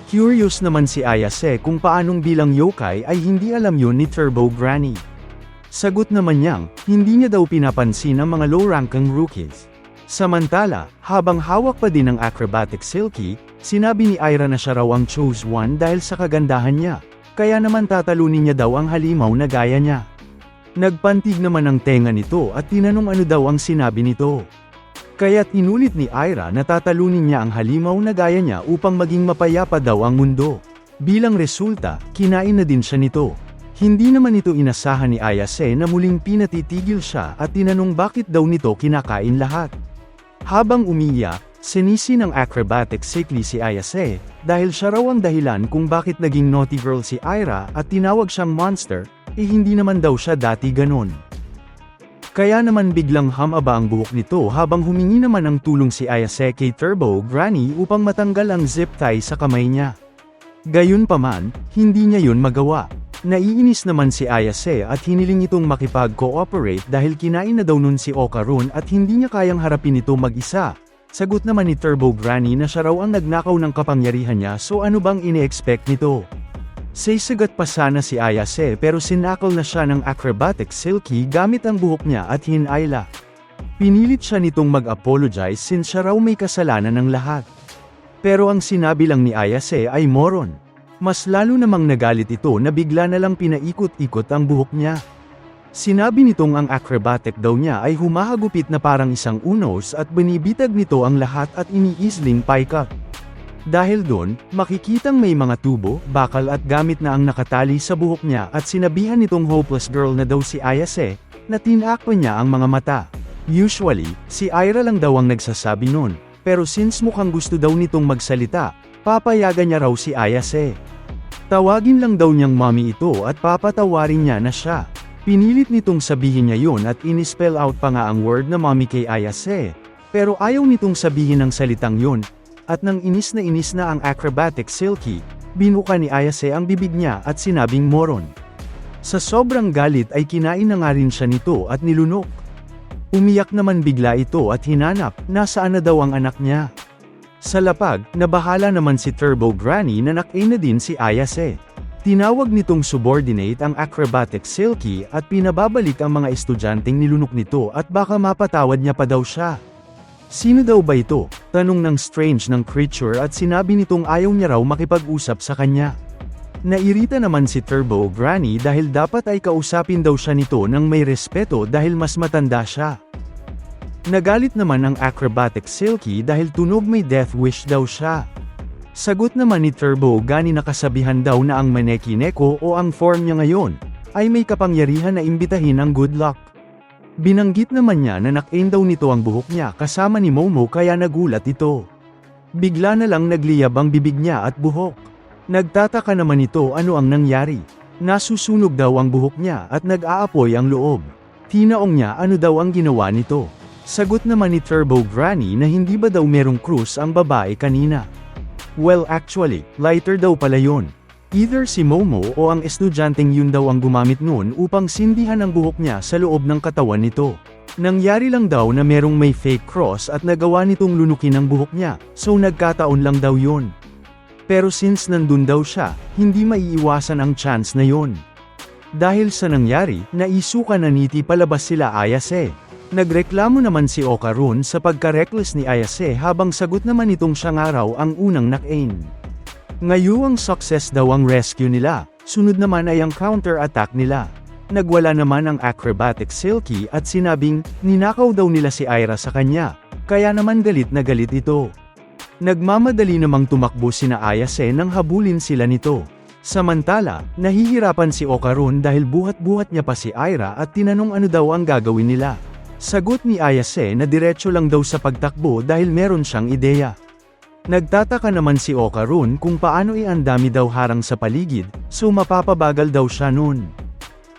Curious naman si Ayase kung paanong bilang yokai ay hindi alam yun ni Turbo Granny. Sagot naman niyang, hindi niya daw pinapansin ang mga low-ranking rookies. Samantala, habang hawak pa din ang acrobatic silky, sinabi ni Ira na siya raw ang chose one dahil sa kagandahan niya, kaya naman tatalunin niya daw ang halimaw na gaya niya. Nagpantig naman ang tenga nito at tinanong ano daw ang sinabi nito. Kaya't inulit ni Ira na tatalunin niya ang halimaw na gaya niya upang maging mapayapa daw ang mundo. Bilang resulta, kinain na din siya nito. Hindi naman ito inasahan ni Ayase na muling pinatitigil siya at tinanong bakit daw nito kinakain lahat. Habang umiiyak, sinisi ng acrobatic silky si Ayase, dahil siya raw ang dahilan kung bakit naging naughty girl si Ira at tinawag siyang monster, hindi naman daw siya dati ganon. Kaya naman biglang humaba ang buhok nito habang humingi naman ng tulong si Ayase kay Turbo Granny upang matanggal ang zip tie sa kamay niya. Gayunpaman, hindi niya yun magawa. Naiinis naman si Ayase at hiniling itong makipag-cooperate dahil kinain na daw nun si Okarun at hindi niya kayang harapin ito mag-isa. Sagot naman ni Turbo Granny na siya raw ang nagnakaw ng kapangyarihan niya, so ano bang ine-expect nito? Sasagat pa sana si Ayase pero sinakal na siya ng acrobatic silky gamit ang buhok niya at hinayla. Pinilit siya nitong mag-apologize since siya raw may kasalanan ng lahat. Pero ang sinabi lang ni Ayase ay moron. Mas lalo namang nagalit ito na bigla na lang pinaikot-ikot ang buhok niya. Sinabi nitong ang acrobatic daw niya ay humahagupit na parang isang unos at binibitag nito ang lahat at iniisling paikot. Dahil doon, makikitang may mga tubo, bakal at gamit na ang nakatali sa buhok niya at sinabihan nitong hopeless girl na daw si Ayase, na tinakpan niya ang mga mata. Usually, si Ira lang daw ang nagsasabi nun, pero since mukhang gusto daw nitong magsalita, papayagan niya raw si Ayase. Tawagin lang daw niyang mommy ito at papatawarin niya na siya. Pinilit nitong sabihin niya yun at inispell out pa nga ang word na mommy kay Ayase. Pero ayaw nitong sabihin ang salitang yun. At nang inis na ang acrobatic silky, binuka ni Ayase ang bibig niya at sinabing moron. Sa sobrang galit ay kinain na nga rin siya nito at nilunok. Umiyak naman bigla ito at hinanap, nasaan na daw ang anak niya. Sa lapag, nabahala naman si Turbo Granny na nakain na din si Ayase. Tinawag nitong subordinate ang acrobatic silky at pinababalik ang mga estudyanteng nilunok nito at baka mapatawad niya pa daw siya. Sino daw ba ito? Tanong ng strange ng creature at sinabi nitong ayaw niya raw makipag-usap sa kanya. Nairita naman si Turbo Granny dahil dapat ay kausapin daw siya nito ng may respeto dahil mas matanda siya. Nagalit naman ang acrobatic silky dahil tunog may death wish daw siya. Sagot naman ni Turbo Granny na kasabihan daw na ang Maneki Neko o ang form niya ngayon, ay may kapangyarihan na imbitahin ang good luck. Binanggit naman niya na nakain daw nito ang buhok niya kasama ni Momo kaya nagulat ito. Bigla na lang nagliyab ang bibig niya at buhok. Nagtataka naman ito ano ang nangyari. Nasusunog daw ang buhok niya at nag-aapoy ang loob. Tinaong niya ano daw ang ginawa nito. Sagot naman ni Turbo Granny na hindi ba daw merong krus ang babae kanina. Well actually, lighter daw pala yun. Either si Momo o ang estudyanteng yun daw ang gumamit noon upang sindihan ang buhok niya sa loob ng katawan nito. Nangyari lang daw na merong may fake cross at nagawa nitong lunukin ang buhok niya, so nagkataon lang daw yun. Pero since nandun daw siya, hindi maiiwasan ang chance na yun. Dahil sa nangyari, naisuka na niti palabas sila Ayase. Nagreklamo naman si Okarun sa pagka-reckless ni Ayase habang sagot naman itong siya nga raw ang unang nakain. Ngayong success daw ang rescue nila, sunod naman ay ang counter-attack nila. Nagwala naman ang acrobatic silky at sinabing, ninakaw daw nila si Ira sa kanya, kaya naman galit na galit ito. Nagmamadali namang tumakbo sina Ayase nang habulin sila nito. Samantala, nahihirapan si Okarun dahil buhat-buhat niya pa si Ira at tinanong ano daw ang gagawin nila. Sagot ni Ayase na diretso lang daw sa pagtakbo dahil meron siyang ideya. Nagtataka naman si Okarun kung paano iandami daw harang sa paligid, so mapapabagal daw siya nun.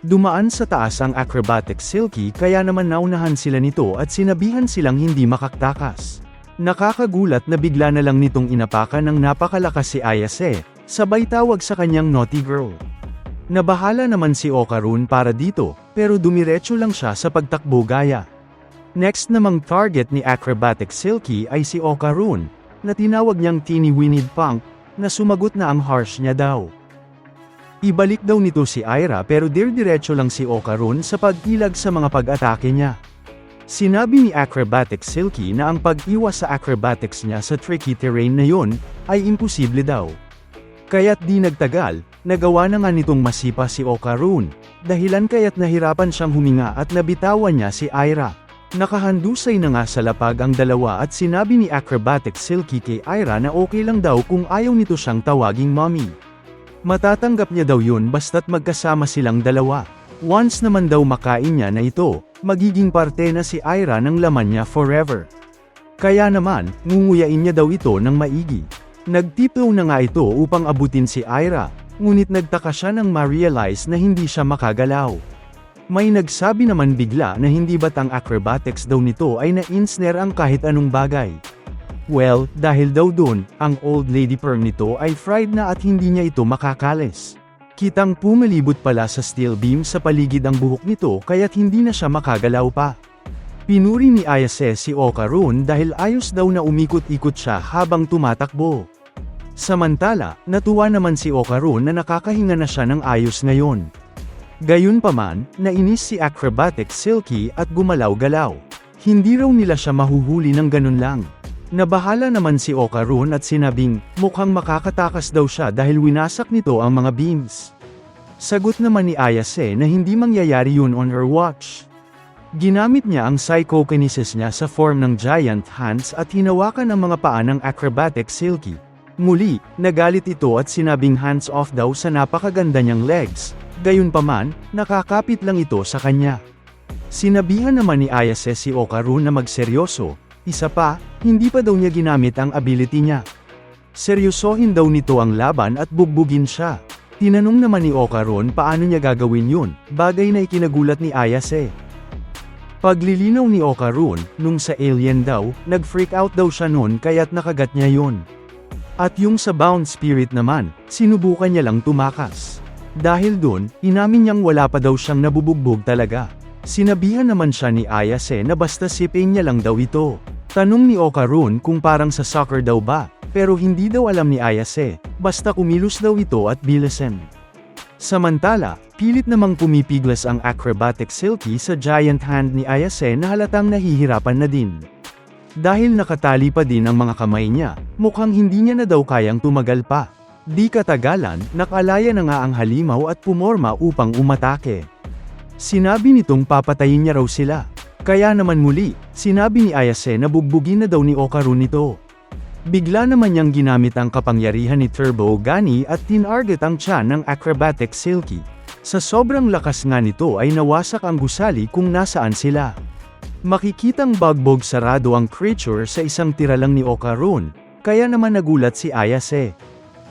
Dumaan sa taas ang acrobatic silky kaya naman naunahan sila nito at sinabihan silang hindi makaktakas. Nakakagulat na bigla na lang nitong inapakan ng napakalakas si Ayase, sabay tawag sa kanyang naughty girl. Nabahala naman si Okarun para dito, pero dumiretso lang siya sa pagtakbo gaya. Next namang target ni Acrobatic Silky ay si Okarun, na tinawag niyang Teeny Weenied Punk, na sumagot na ang harsh niya daw. Ibalik daw nito si Aira pero diretso lang si Okarun sa pag-ilag sa mga pag-atake niya. Sinabi ni Acrobatic Silky na ang pag-iwas sa acrobatics niya sa tricky terrain na yun, ay imposible daw. Kaya't di nagtagal, nagawa na nga nitong masipa si Okarun, dahilan kaya't nahirapan siyang huminga at nabitawan niya si Aira. Nakahandusay na nga sa lapag ang dalawa at sinabi ni Acrobatic Silky kay Aira na okay lang daw kung ayaw nito siyang tawaging mommy. Matatanggap niya daw yun basta't magkasama silang dalawa. Once naman daw makain niya na ito, magiging parte na si Aira ng laman niya forever. Kaya naman, ngunguyain niya daw ito ng maigi. Nagtiptoe na nga ito upang abutin si Aira, ngunit nagtaka siya nang ma-realize na hindi siya makagalaw. May nagsabi naman bigla na hindi ba't ang acrobatics daw nito ay na-insnare ang kahit anong bagay. Well, dahil daw dun, ang old lady perm nito ay fried na at hindi niya ito makakalis. Kitang pumalibot pala sa steel beam sa paligid ang buhok nito kaya't hindi na siya makagalaw pa. Pinuri ni Ayase si Okarun dahil ayos daw na umikot-ikot siya habang tumatakbo. Samantala, natuwa naman si Okarun na nakakahinga na siya ng ayos ngayon. Gayunpaman, nainis si Acrobatic Silky at gumalaw-galaw. Hindi raw nila siya mahuhuli ng ganun lang. Nabahala naman si Okarun at sinabing, mukhang makakatakas daw siya dahil winasak nito ang mga beams. Sagot naman ni Ayase na hindi mangyayari yun on her watch. Ginamit niya ang psychokinesis niya sa form ng giant hands at hinawakan ang mga paa ng Acrobatic Silky. Muli, nagalit ito at sinabing hands off daw sa napakaganda niyang legs. Gayunpaman, nakakapit lang ito sa kanya. Sinabihan naman ni Ayase si Okarun na magseryoso. Isa pa, hindi pa daw niya ginamit ang ability niya. Seryosohin daw nito ang laban at bugbugin siya. Tinanong naman ni Okarun paano niya gagawin yun, bagay na ikinagulat ni Ayase. Paglilinaw ni Okarun, nung sa alien daw, nag-freak out daw siya noon kaya't nakagat niya yun. At yung sa bound spirit naman, sinubukan niya lang tumakas. Dahil dun, inamin niyang wala pa daw siyang nabubugbog talaga. Sinabihan naman siya ni Ayase na basta sipin niya lang daw ito. Tanong ni Okarun kung parang sa soccer daw ba, pero hindi daw alam ni Ayase, basta kumilos daw ito at bilisan. Samantala, pilit namang pumipiglas ang Acrobatic Silky sa giant hand ni Ayase na halatang nahihirapan na din. Dahil nakatali pa din ang mga kamay niya, mukhang hindi niya na daw kayang tumagal pa. Di katagalan, nakalaya na nga ang halimaw at pumorma upang umatake. Sinabi nitong papatayin niya raw sila. Kaya naman muli, sinabi ni Ayase na bugbugin na daw ni Okarun ito. Bigla naman niyang ginamit ang kapangyarihan ni Turbo Gani at tinarget ang tiyan ng Acrobatic Silky. Sa sobrang lakas nga nito ay nawasak ang gusali kung nasaan sila. Makikitang bagbog sarado ang creature sa isang tira lang ni Okarun, kaya naman nagulat si Ayase.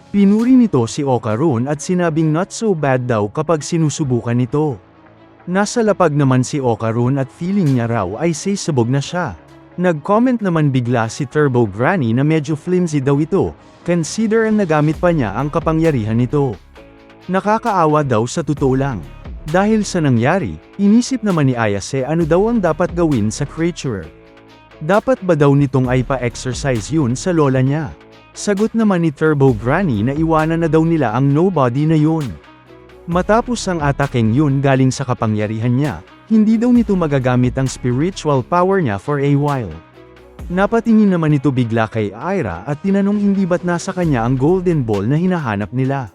Pinuri nito si Okarun at sinabing not so bad daw kapag sinusubukan nito. Nasa lapag naman si Okarun at feeling niya raw ay sabog na siya. Nag-comment naman bigla si Turbo Granny na medyo flimsy daw ito, consider ang nagamit pa niya ang kapangyarihan nito. Nakakaawa daw sa totoo lang. Dahil sa nangyari, inisip naman ni Ayase ano daw ang dapat gawin sa creature. Dapat ba daw nitong ay pa-exercise yun sa lola niya? Sagot naman ni Turbo Granny na iwanan na daw nila ang nobody na yun. Matapos ang atakeng yun galing sa kapangyarihan niya, hindi daw nito magagamit ang spiritual power niya for a while. Napatingin naman ito bigla kay Aira at tinanong hindi ba't nasa kanya ang golden ball na hinahanap nila.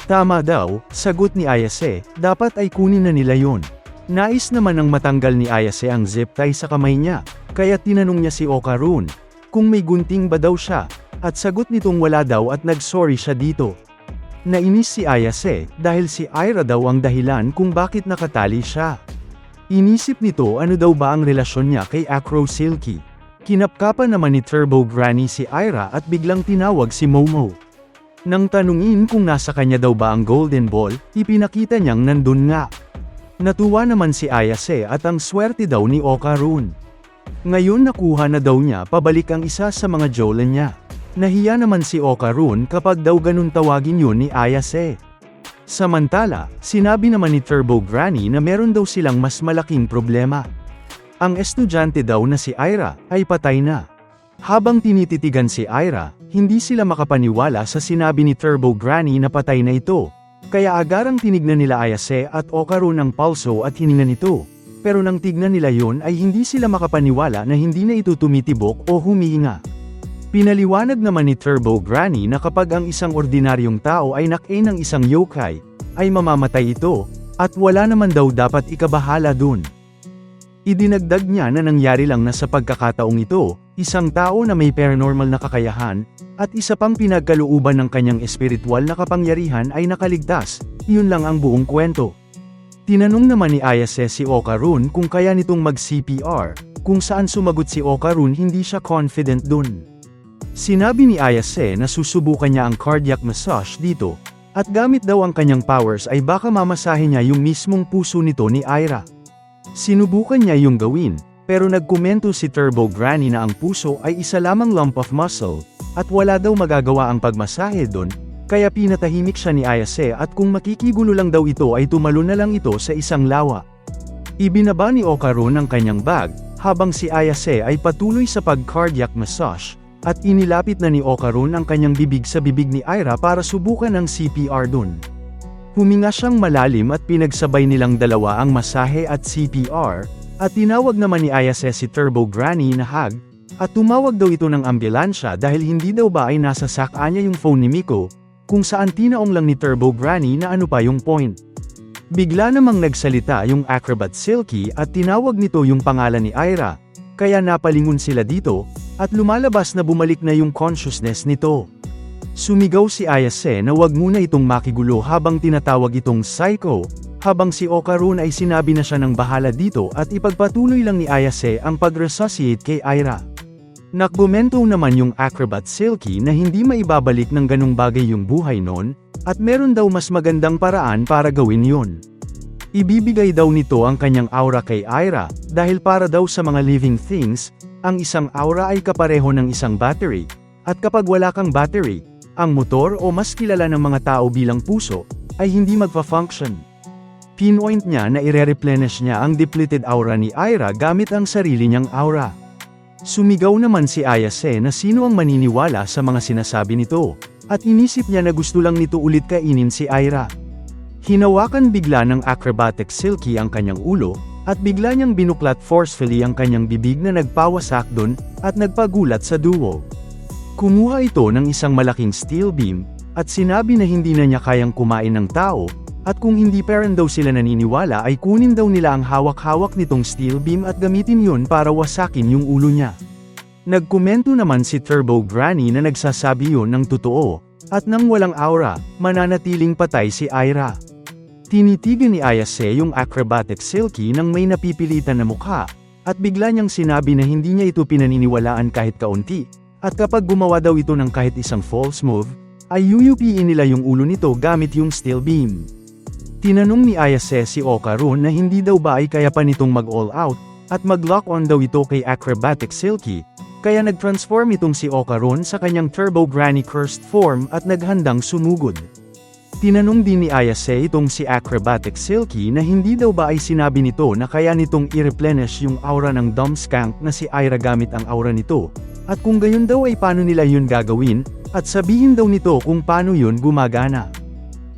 Tama daw, sagot ni Ayase, dapat ay kunin na nila yun. Nais naman ng matanggal ni Ayase ang zip tie sa kamay niya, kaya tinanong niya si Okarun, kung may gunting ba daw siya, at sagot nitong wala daw at nag-sorry siya dito. Nainis si Ayase, dahil si Aira daw ang dahilan kung bakit nakatali siya. Inisip nito ano daw ba ang relasyon niya kay Acro Silky. Kinapkapan naman ni Turbo Granny si Aira at biglang tinawag si Momo. Nang tanungin kung nasa kanya daw ba ang golden ball, ipinakita niyang nandun nga. Natuwa naman si Ayase at ang swerte daw ni Okarun. Ngayon nakuha na daw niya pabalik ang isa sa mga jolen niya. Nahiya naman si Okarun kapag daw ganun tawagin yun ni Ayase. Samantala, sinabi naman ni Turbo Granny na meron daw silang mas malaking problema. Ang estudyante daw na si Ira ay patay na. Habang tinititigan si Ira, hindi sila makapaniwala sa sinabi ni Turbo Granny na patay na ito. Kaya agarang tinignan nila Ayase at Okarun ang pulso at hininga nito. Pero nang tignan nila yon ay hindi sila makapaniwala na hindi na ito tumitibok o humihinga. Pinaliwanag naman ni Turbo Granny na kapag ang isang ordinaryong tao ay nakain ng isang yokai, ay mamamatay ito, at wala naman daw dapat ikabahala dun. Idinagdag niya na nangyari lang na sa pagkakataong ito, isang tao na may paranormal na kakayahan, at isa pang pinagkalooban ng kanyang espiritual na kapangyarihan ay nakaligtas, yun lang ang buong kwento. Tinanong naman ni Ayase si Okarun kung kaya nitong mag-CPR, kung saan sumagot si Okarun hindi siya confident dun. Sinabi ni Ayase na susubukan niya ang cardiac massage dito, at gamit daw ang kanyang powers ay baka mamasahe niya yung mismong puso nito ni Ira. Sinubukan niya yung gawin, pero nagkomento si Turbo Granny na ang puso ay isa lamang lump of muscle, at wala daw magagawa ang pagmasahe dun, kaya pinatahimik siya ni Ayase at kung makikigulo lang daw ito ay tumalon na lang ito sa isang lawa. Ibinaba ni Okarun ang kanyang bag, habang si Ayase ay patuloy sa pag-cardiac massage, at inilapit na ni Okarun ang kanyang bibig sa bibig ni Ira para subukan ang CPR dun. Huminga siyang malalim at pinagsabay nilang dalawa ang masahe at CPR, at tinawag naman ni Ayase si Turbo Granny na hag, at tumawag daw ito ng ambulansya dahil hindi daw ba ay nasa saka niya yung phone ni Miko, kung saan tinaong lang ni Turbo Granny na ano pa yung point. Bigla namang nagsalita yung acrobat Silky at tinawag nito yung pangalan ni Ira, kaya napalingon sila dito, at lumalabas na bumalik na yung consciousness nito. Sumigaw si Ayase na wag muna itong makigulo habang tinatawag itong psycho, habang si Okarun ay sinabi na siya ng bahala dito at ipagpatuloy lang ni Ayase ang pag-resuscitate kay Ira. Nagkomento naman yung acrobat Silky na hindi maibabalik ng ganung bagay yung buhay nun, at meron daw mas magandang paraan para gawin yon. Ibibigay daw nito ang kanyang aura kay Ira, dahil para daw sa mga living things, ang isang aura ay kapareho ng isang battery, at kapag wala kang battery, ang motor o mas kilala ng mga tao bilang puso, ay hindi magfa-function. Pinpoint niya na ire-replenish niya ang depleted aura ni Ira gamit ang sarili niyang aura. Sumigaw naman si Ayase na sino ang maniniwala sa mga sinasabi nito, at inisip niya na gusto lang nito ulit kainin si Ira. Hinawakan bigla ng acrobatic Silky ang kanyang ulo, at bigla niyang binuklat forcefully ang kanyang bibig na nagpawasak dun, at nagpagulat sa duo. Kumuha ito ng isang malaking steel beam, at sinabi na hindi na niya kayang kumain ng tao, at kung hindi parang daw sila naniniwala ay kunin daw nila ang hawak-hawak nitong steel beam at gamitin yun para wasakin yung ulo niya. Nagkomento naman si Turbo Granny na nagsasabi yun ng totoo, at nang walang aura, mananatiling patay si Ira. Tinitigan ni Ayase yung acrobatic Silky nang may napipilitan na mukha, at bigla niyang sinabi na hindi niya ito pinaniniwalaan kahit kaunti, at kapag gumawa daw ito ng kahit isang false move, ay UUPin nila yung ulo nito gamit yung steel beam. Tinanong ni Ayase si Okarun na hindi daw ba ay kaya pa nitong mag-all out, at mag-lock on daw ito kay acrobatic Silky, kaya nag-transform itong si Okarun sa kanyang Turbo Granny cursed form at naghandang sumugod. Tinanong din ni Ayase itong si acrobatic Silky na hindi daw ba ay sinabi nito na kaya nitong i-replenish yung aura ng dumb skank na si Ira gamit ang aura nito, at kung gayon daw ay paano nila yun gagawin, at sabihin daw nito kung paano yun gumagana.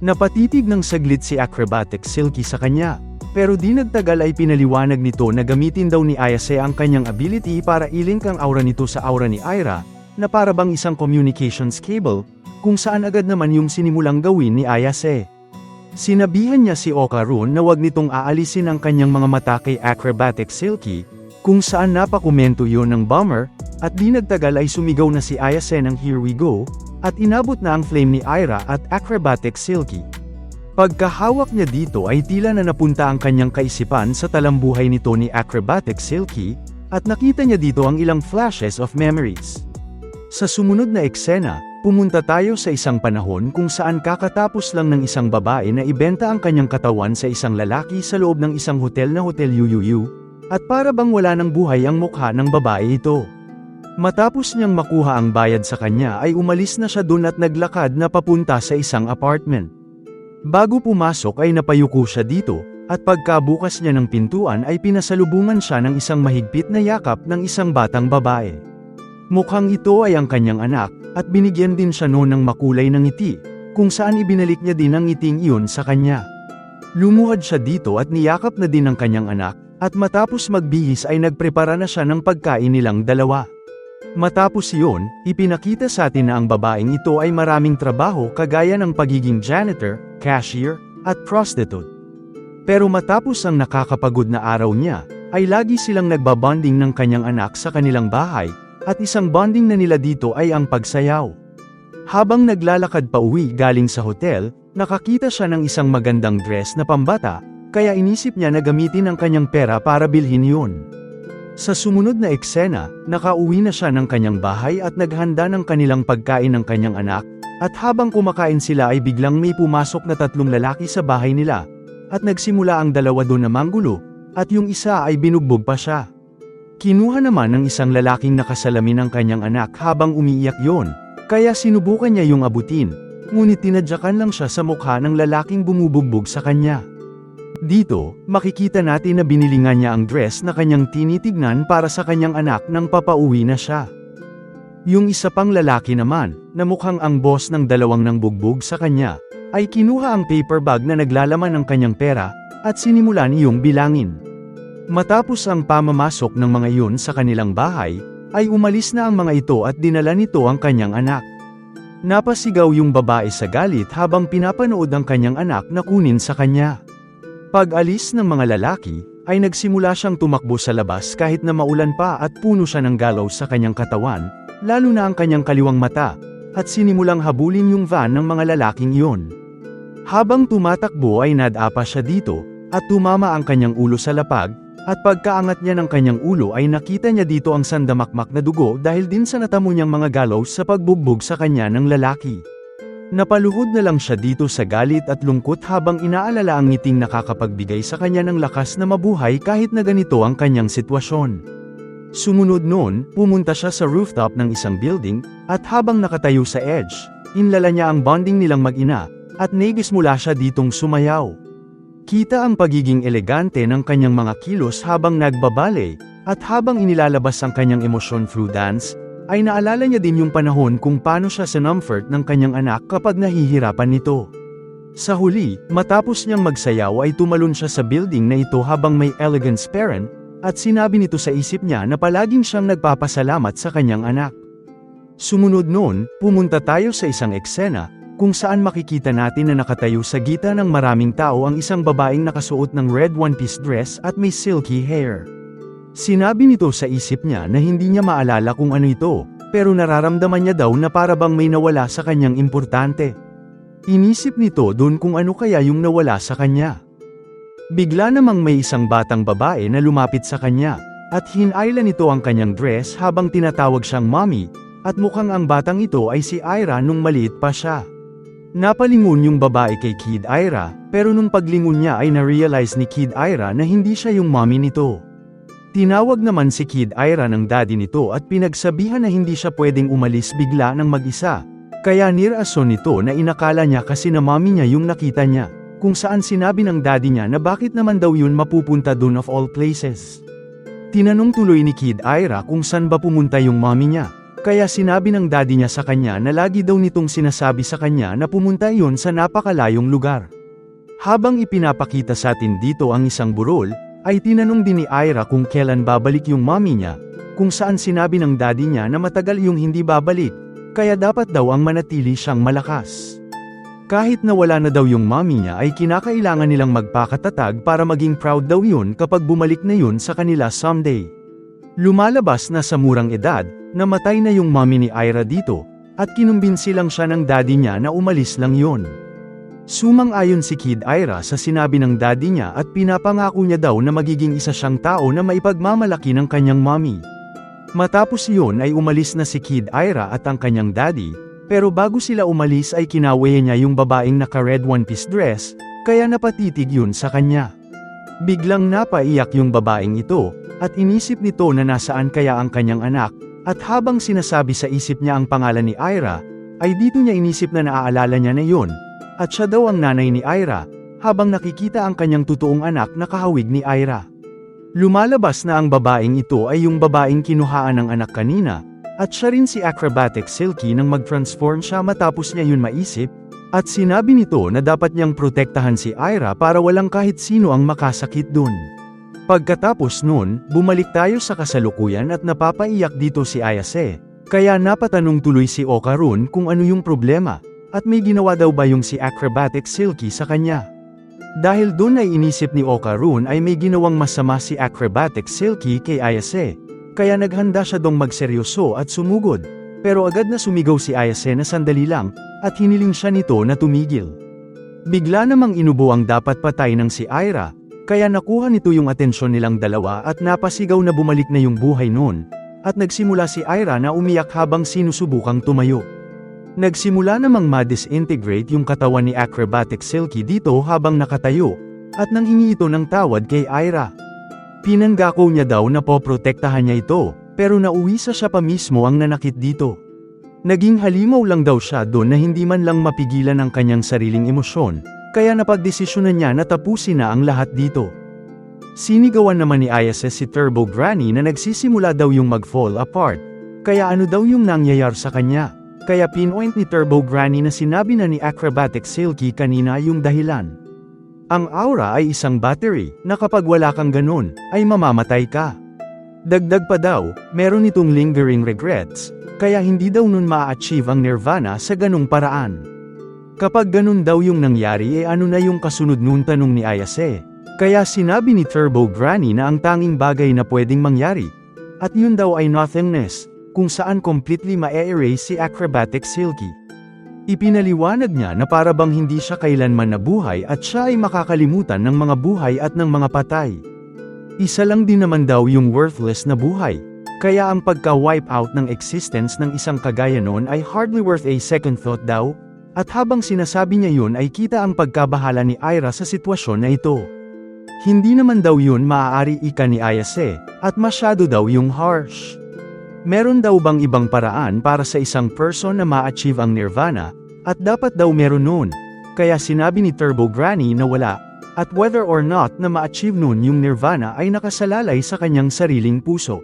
Napatitig ng saglit si acrobatic Silky sa kanya, pero di nagtagal ay pinaliwanag nito na gamitin daw ni Ayase ang kanyang ability para i-link ang aura nito sa aura ni Ira, na para bang isang communications cable, kung saan agad naman yung sinimulang gawin ni Ayase. Sinabihan niya si Okarun na wag nitong aalisin ang kanyang mga mata kay acrobatic Silky, kung saan napakomento yon ng bomber, at di nagtagal ay sumigaw na si Ayase ng "Here we go", at inabot na ang flame ni Ira at acrobatic Silky. Pagkahawak niya dito ay tila na napunta ang kanyang kaisipan sa talambuhay nito ni acrobatic Silky, at nakita niya dito ang ilang flashes of memories. Sa sumunod na eksena, pumunta tayo sa isang panahon kung saan kakatapos lang ng isang babae na ibenta ang kanyang katawan sa isang lalaki sa loob ng isang hotel na Hotel Yuyuyu, at para bang wala ng buhay ang mukha ng babae ito. Matapos niyang makuha ang bayad sa kanya ay umalis na siya dun at naglakad na papunta sa isang apartment. Bago pumasok ay napayuko siya dito, at pagkabukas niya ng pintuan ay pinasalubungan siya ng isang mahigpit na yakap ng isang batang babae. Mukhang ito ay ang kanyang anak, at binigyan din siya noon ng makulay na ngiti, kung saan ibinalik niya din ang ngiting iyon sa kanya. Lumuhad siya dito at niyakap na din ang kanyang anak, at matapos magbihis ay nagprepara na siya ng pagkain nilang dalawa. Matapos iyon, ipinakita sa atin na ang babaeng ito ay maraming trabaho kagaya ng pagiging janitor, cashier, at prostitute. Pero matapos ang nakakapagod na araw niya, ay lagi silang nagbabonding ng kanyang anak sa kanilang bahay, at isang bonding na nila dito ay ang pagsayaw. Habang naglalakad pa uwi galing sa hotel, nakakita siya ng isang magandang dress na pambata, kaya inisip niya na gamitin ang kanyang pera para bilhin yun. Sa sumunod na eksena, nakauwi na siya ng kanyang bahay at naghanda ng kanilang pagkain ng kanyang anak, at habang kumakain sila ay biglang may pumasok na 3 lalaki sa bahay nila, at nagsimula ang dalawa doon na manggulo, at yung isa ay binugbog pa siya. Kinuha naman ng isang lalaking nakasalamin ang kanyang anak habang umiiyak yon, kaya sinubukan niya yung abutin, ngunit tinadyakan lang siya sa mukha ng lalaking bumubugbog sa kanya. Dito, makikita natin na binilingan niya ang dress na kanyang tinitignan para sa kanyang anak nang papauwi na siya. Yung isa pang lalaki naman, na mukhang ang boss ng dalawang nang bugbog sa kanya, ay kinuha ang paper bag na naglalaman ng kanyang pera, at sinimulan iyong bilangin. Matapos ang pamamasok ng mga iyon sa kanilang bahay, ay umalis na ang mga ito at dinala nito ang kanyang anak. Napasigaw yung babae sa galit habang pinapanood ang kanyang anak na kunin sa kanya. Pag-alis ng mga lalaki, ay nagsimula siyang tumakbo sa labas kahit na maulan pa at puno siya ng galaw sa kanyang katawan, lalo na ang kanyang kaliwang mata, at sinimulang habulin yung van ng mga lalaking iyon. Habang tumatakbo ay nadapa siya dito, at tumama ang kanyang ulo sa lapag, at pagkaangat niya ng kanyang ulo ay nakita niya dito ang sandamakmak na dugo dahil din sa natamo niyang mga galaw sa pagbugbog sa kanya ng lalaki. Napaluhod na lang siya dito sa galit at lungkot habang inaalala ang ngiting nakakapagbigay sa kanya ng lakas na mabuhay kahit na ganito ang kanyang sitwasyon. Sumunod noon, pumunta siya sa rooftop ng isang building, at habang nakatayo sa edge, inlala niya ang bonding nilang mag-ina, at naigis mula siya ditong sumayaw. Kita ang pagiging elegante ng kanyang mga kilos habang nagbabale, at habang inilalabas ang kanyang emosyon through dance, ay naalala niya din yung panahon kung paano siya sinumfort ng kanyang anak kapag nahihirapan nito. Sa huli, matapos niyang magsayaw ay tumalon siya sa building na ito habang may elegance parent, at sinabi nito sa isip niya na palaging siyang nagpapasalamat sa kanyang anak. Sumunod noon, pumunta tayo sa isang eksena, kung saan makikita natin na nakatayo sa gitna ng maraming tao ang isang babaeng nakasuot ng red one-piece dress at may silky hair. Sinabi nito sa isip niya na hindi niya maalala kung ano ito, pero nararamdaman niya daw na para bang may nawala sa kanyang importante. Inisip nito doon kung ano kaya yung nawala sa kanya. Bigla namang may isang batang babae na lumapit sa kanya, at hinailan nito ang kanyang dress habang tinatawag siyang mommy, at mukhang ang batang ito ay si Ira nung maliit pa siya. Napalingon yung babae kay Kid Ira, pero nung paglingon niya ay na-realize ni Kid Ira na hindi siya yung mommy nito. Tinawag naman si Kid Ira ng daddy nito at pinagsabihan na hindi siya pwedeng umalis bigla ng mag-isa, kaya nirason nito na inakala niya kasi na mommy niya yung nakita niya, kung saan sinabi ng daddy niya na bakit naman daw yun mapupunta dun of all places. Tinanong tuloy ni Kid Ira kung saan ba pumunta yung mommy niya. Kaya sinabi ng daddy niya sa kanya na lagi daw nitong sinasabi sa kanya na pumunta iyon sa napakalayong lugar. Habang ipinapakita sa atin dito ang isang burol, ay tinanong din ni Ira kung kailan babalik yung mommy niya, kung saan sinabi ng daddy niya na matagal yung hindi babalik, kaya dapat daw ang manatili siyang malakas. Kahit nawala na daw yung mommy niya ay kinakailangan nilang magpakatatag para maging proud daw yun kapag bumalik na yun sa kanila someday. Lumalabas na sa murang edad, namatay na yung mommy ni Ira dito, at kinumbinsi lang siya ng daddy niya na umalis lang yon. Sumang-ayon si Kid Ira sa sinabi ng daddy niya at pinapangako niya daw na magiging isa siyang tao na maipagmamalaki ng kanyang mommy. Matapos iyon ay umalis na si Kid Ira at ang kanyang daddy, pero bago sila umalis ay kinawayan niya yung babaeng naka-red one-piece dress, kaya napatitig yun sa kanya. Biglang napaiyak yung babaeng ito, at inisip nito na nasaan kaya ang kanyang anak, at habang sinasabi sa isip niya ang pangalan ni Ira, ay dito niya inisip na naaalala niya na yun, at siya daw ang nanay ni Ira, habang nakikita ang kanyang totoong anak na kahawig ni Ira. Lumalabas na ang babaeng ito ay yung babaeng kinuhaan ng anak kanina, at siya rin si Acrobatic Silky nang mag-transform siya matapos niya yun maisip, at sinabi nito na dapat niyang protektahan si Ira para walang kahit sino ang makasakit dun. Pagkatapos nun, bumalik tayo sa kasalukuyan at napapaiyak dito si Ayase, kaya napatanong tuloy si Okarun kung ano yung problema, at may ginawa daw ba yung si Acrobatic Silky sa kanya. Dahil dun ay inisip ni Okarun ay may ginawang masama si Acrobatic Silky kay Ayase, kaya naghanda siya dong magseryoso at sumugod, pero agad na sumigaw si Ayase na sandali lang, at hiniling siya nito na tumigil. Bigla namang inubo ang dapat patay ng si Ira, kaya nakuha nito yung atensyon nilang dalawa at napasigaw na bumalik na yung buhay noon, at nagsimula si Ira na umiyak habang sinusubukang tumayo. Nagsimula namang ma-disintegrate yung katawan ni Acrobatic Silky dito habang nakatayo, at nanghingi ito ng tawad kay Ira. Pinanggako niya daw na poprotektahan niya ito, pero nauwi sa siya pa mismo ang nanakit dito. Naging halimaw lang daw siya doon na hindi man lang mapigilan ang kanyang sariling emosyon, kaya napagdesisyonan niya na tapusin na ang lahat dito. Sinigawan naman ni Ayase si Turbo Granny na nagsisimula daw yung mag-fall apart, kaya ano daw yung nangyayari sa kanya, kaya pinpoint ni Turbo Granny na sinabi na ni Acrobatic Silky kanina yung dahilan. Ang aura ay isang battery, na kapag wala kang ganun, ay mamamatay ka. Dagdag pa daw, meron itong lingering regrets, kaya hindi daw nun ma-achieve ang nirvana sa ganung paraan. Kapag ganun daw yung nangyari ano na yung kasunod nun, tanong ni Ayase. Kaya sinabi ni Turbo Granny na ang tanging bagay na pwedeng mangyari, at yun daw ay nothingness, kung saan completely ma-erase si Acrobatic Silky. Ipinaliwanag niya na para bang hindi siya kailanman nabuhay at siya ay makakalimutan ng mga buhay at ng mga patay. Isa lang din naman daw yung worthless na buhay, kaya ang pagka-wipe out ng existence ng isang kagaya noon ay hardly worth a second thought daw. At habang sinasabi niya yun ay kita ang pagkabahala ni Ira sa sitwasyon na ito. Hindi naman daw yun maaari ika ni Ayase, at masyado daw yung harsh. Meron daw bang ibang paraan para sa isang person na ma-achieve ang nirvana, at dapat daw meron nun. Kaya sinabi ni Turbo Granny na wala, at whether or not na ma-achieve nun yung nirvana ay nakasalalay sa kanyang sariling puso.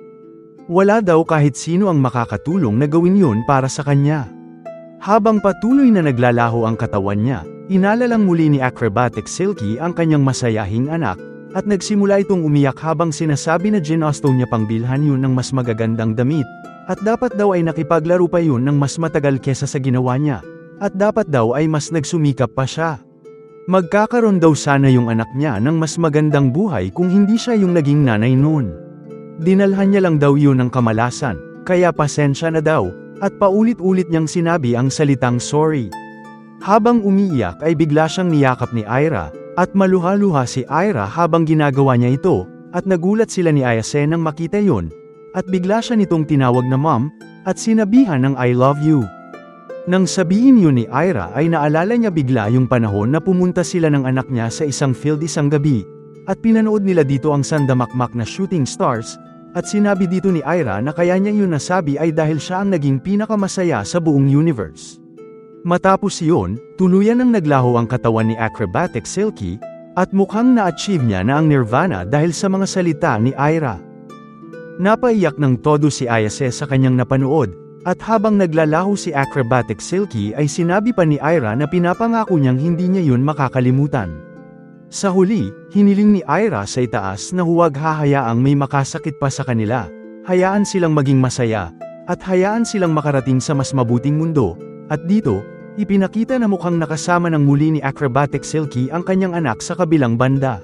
Wala daw kahit sino ang makakatulong na gawin yun para sa kanya. Habang patuloy na naglalaho ang katawan niya, inalalang muli ni Acrobatic Silky ang kanyang masayahing anak, at nagsimula itong umiyak habang sinasabi na ginusto niya pang bilhan yun ng mas magagandang damit, at dapat daw ay nakipaglaro pa yun ng mas matagal kesa sa ginawa niya, at dapat daw ay mas nagsumikap pa siya. Magkakaroon daw sana yung anak niya ng mas magandang buhay kung hindi siya yung naging nanay noon. Dinalhan niya lang daw yun ng kamalasan, kaya pasensya na daw, at paulit-ulit niyang sinabi ang salitang sorry. Habang umiiyak ay bigla siyang niyakap ni Ira, at maluha-luha si Ira habang ginagawa niya ito, at nagulat sila ni Ayase nang makita yon, at bigla siya nitong tinawag na mom, at sinabihan ng I love you. Nang sabihin yun ni Ira ay naalala niya bigla yung panahon na pumunta sila ng anak niya sa isang field isang gabi, at pinanood nila dito ang sandamakmak na shooting stars, at sinabi dito ni Ira na kaya niya yun nasabi ay dahil siya ang naging pinakamasaya sa buong universe. Matapos yun, tuluyan ang naglaho ang katawan ni Acrobatic Silky, at mukhang na-achieve niya na ang nirvana dahil sa mga salita ni Ira. Napaiyak ng todo si Ayase sa kanyang napanood, at habang naglalaho si Acrobatic Silky ay sinabi pa ni Ira na pinapangako niyang hindi niya yun makakalimutan. Sa huli, hiniling ni Ira sa itaas na huwag hahayaang may makasakit pa sa kanila, hayaan silang maging masaya, at hayaan silang makarating sa mas mabuting mundo, at dito, ipinakita na mukhang nakasama ng muli ni Acrobatic Silky ang kanyang anak sa kabilang banda.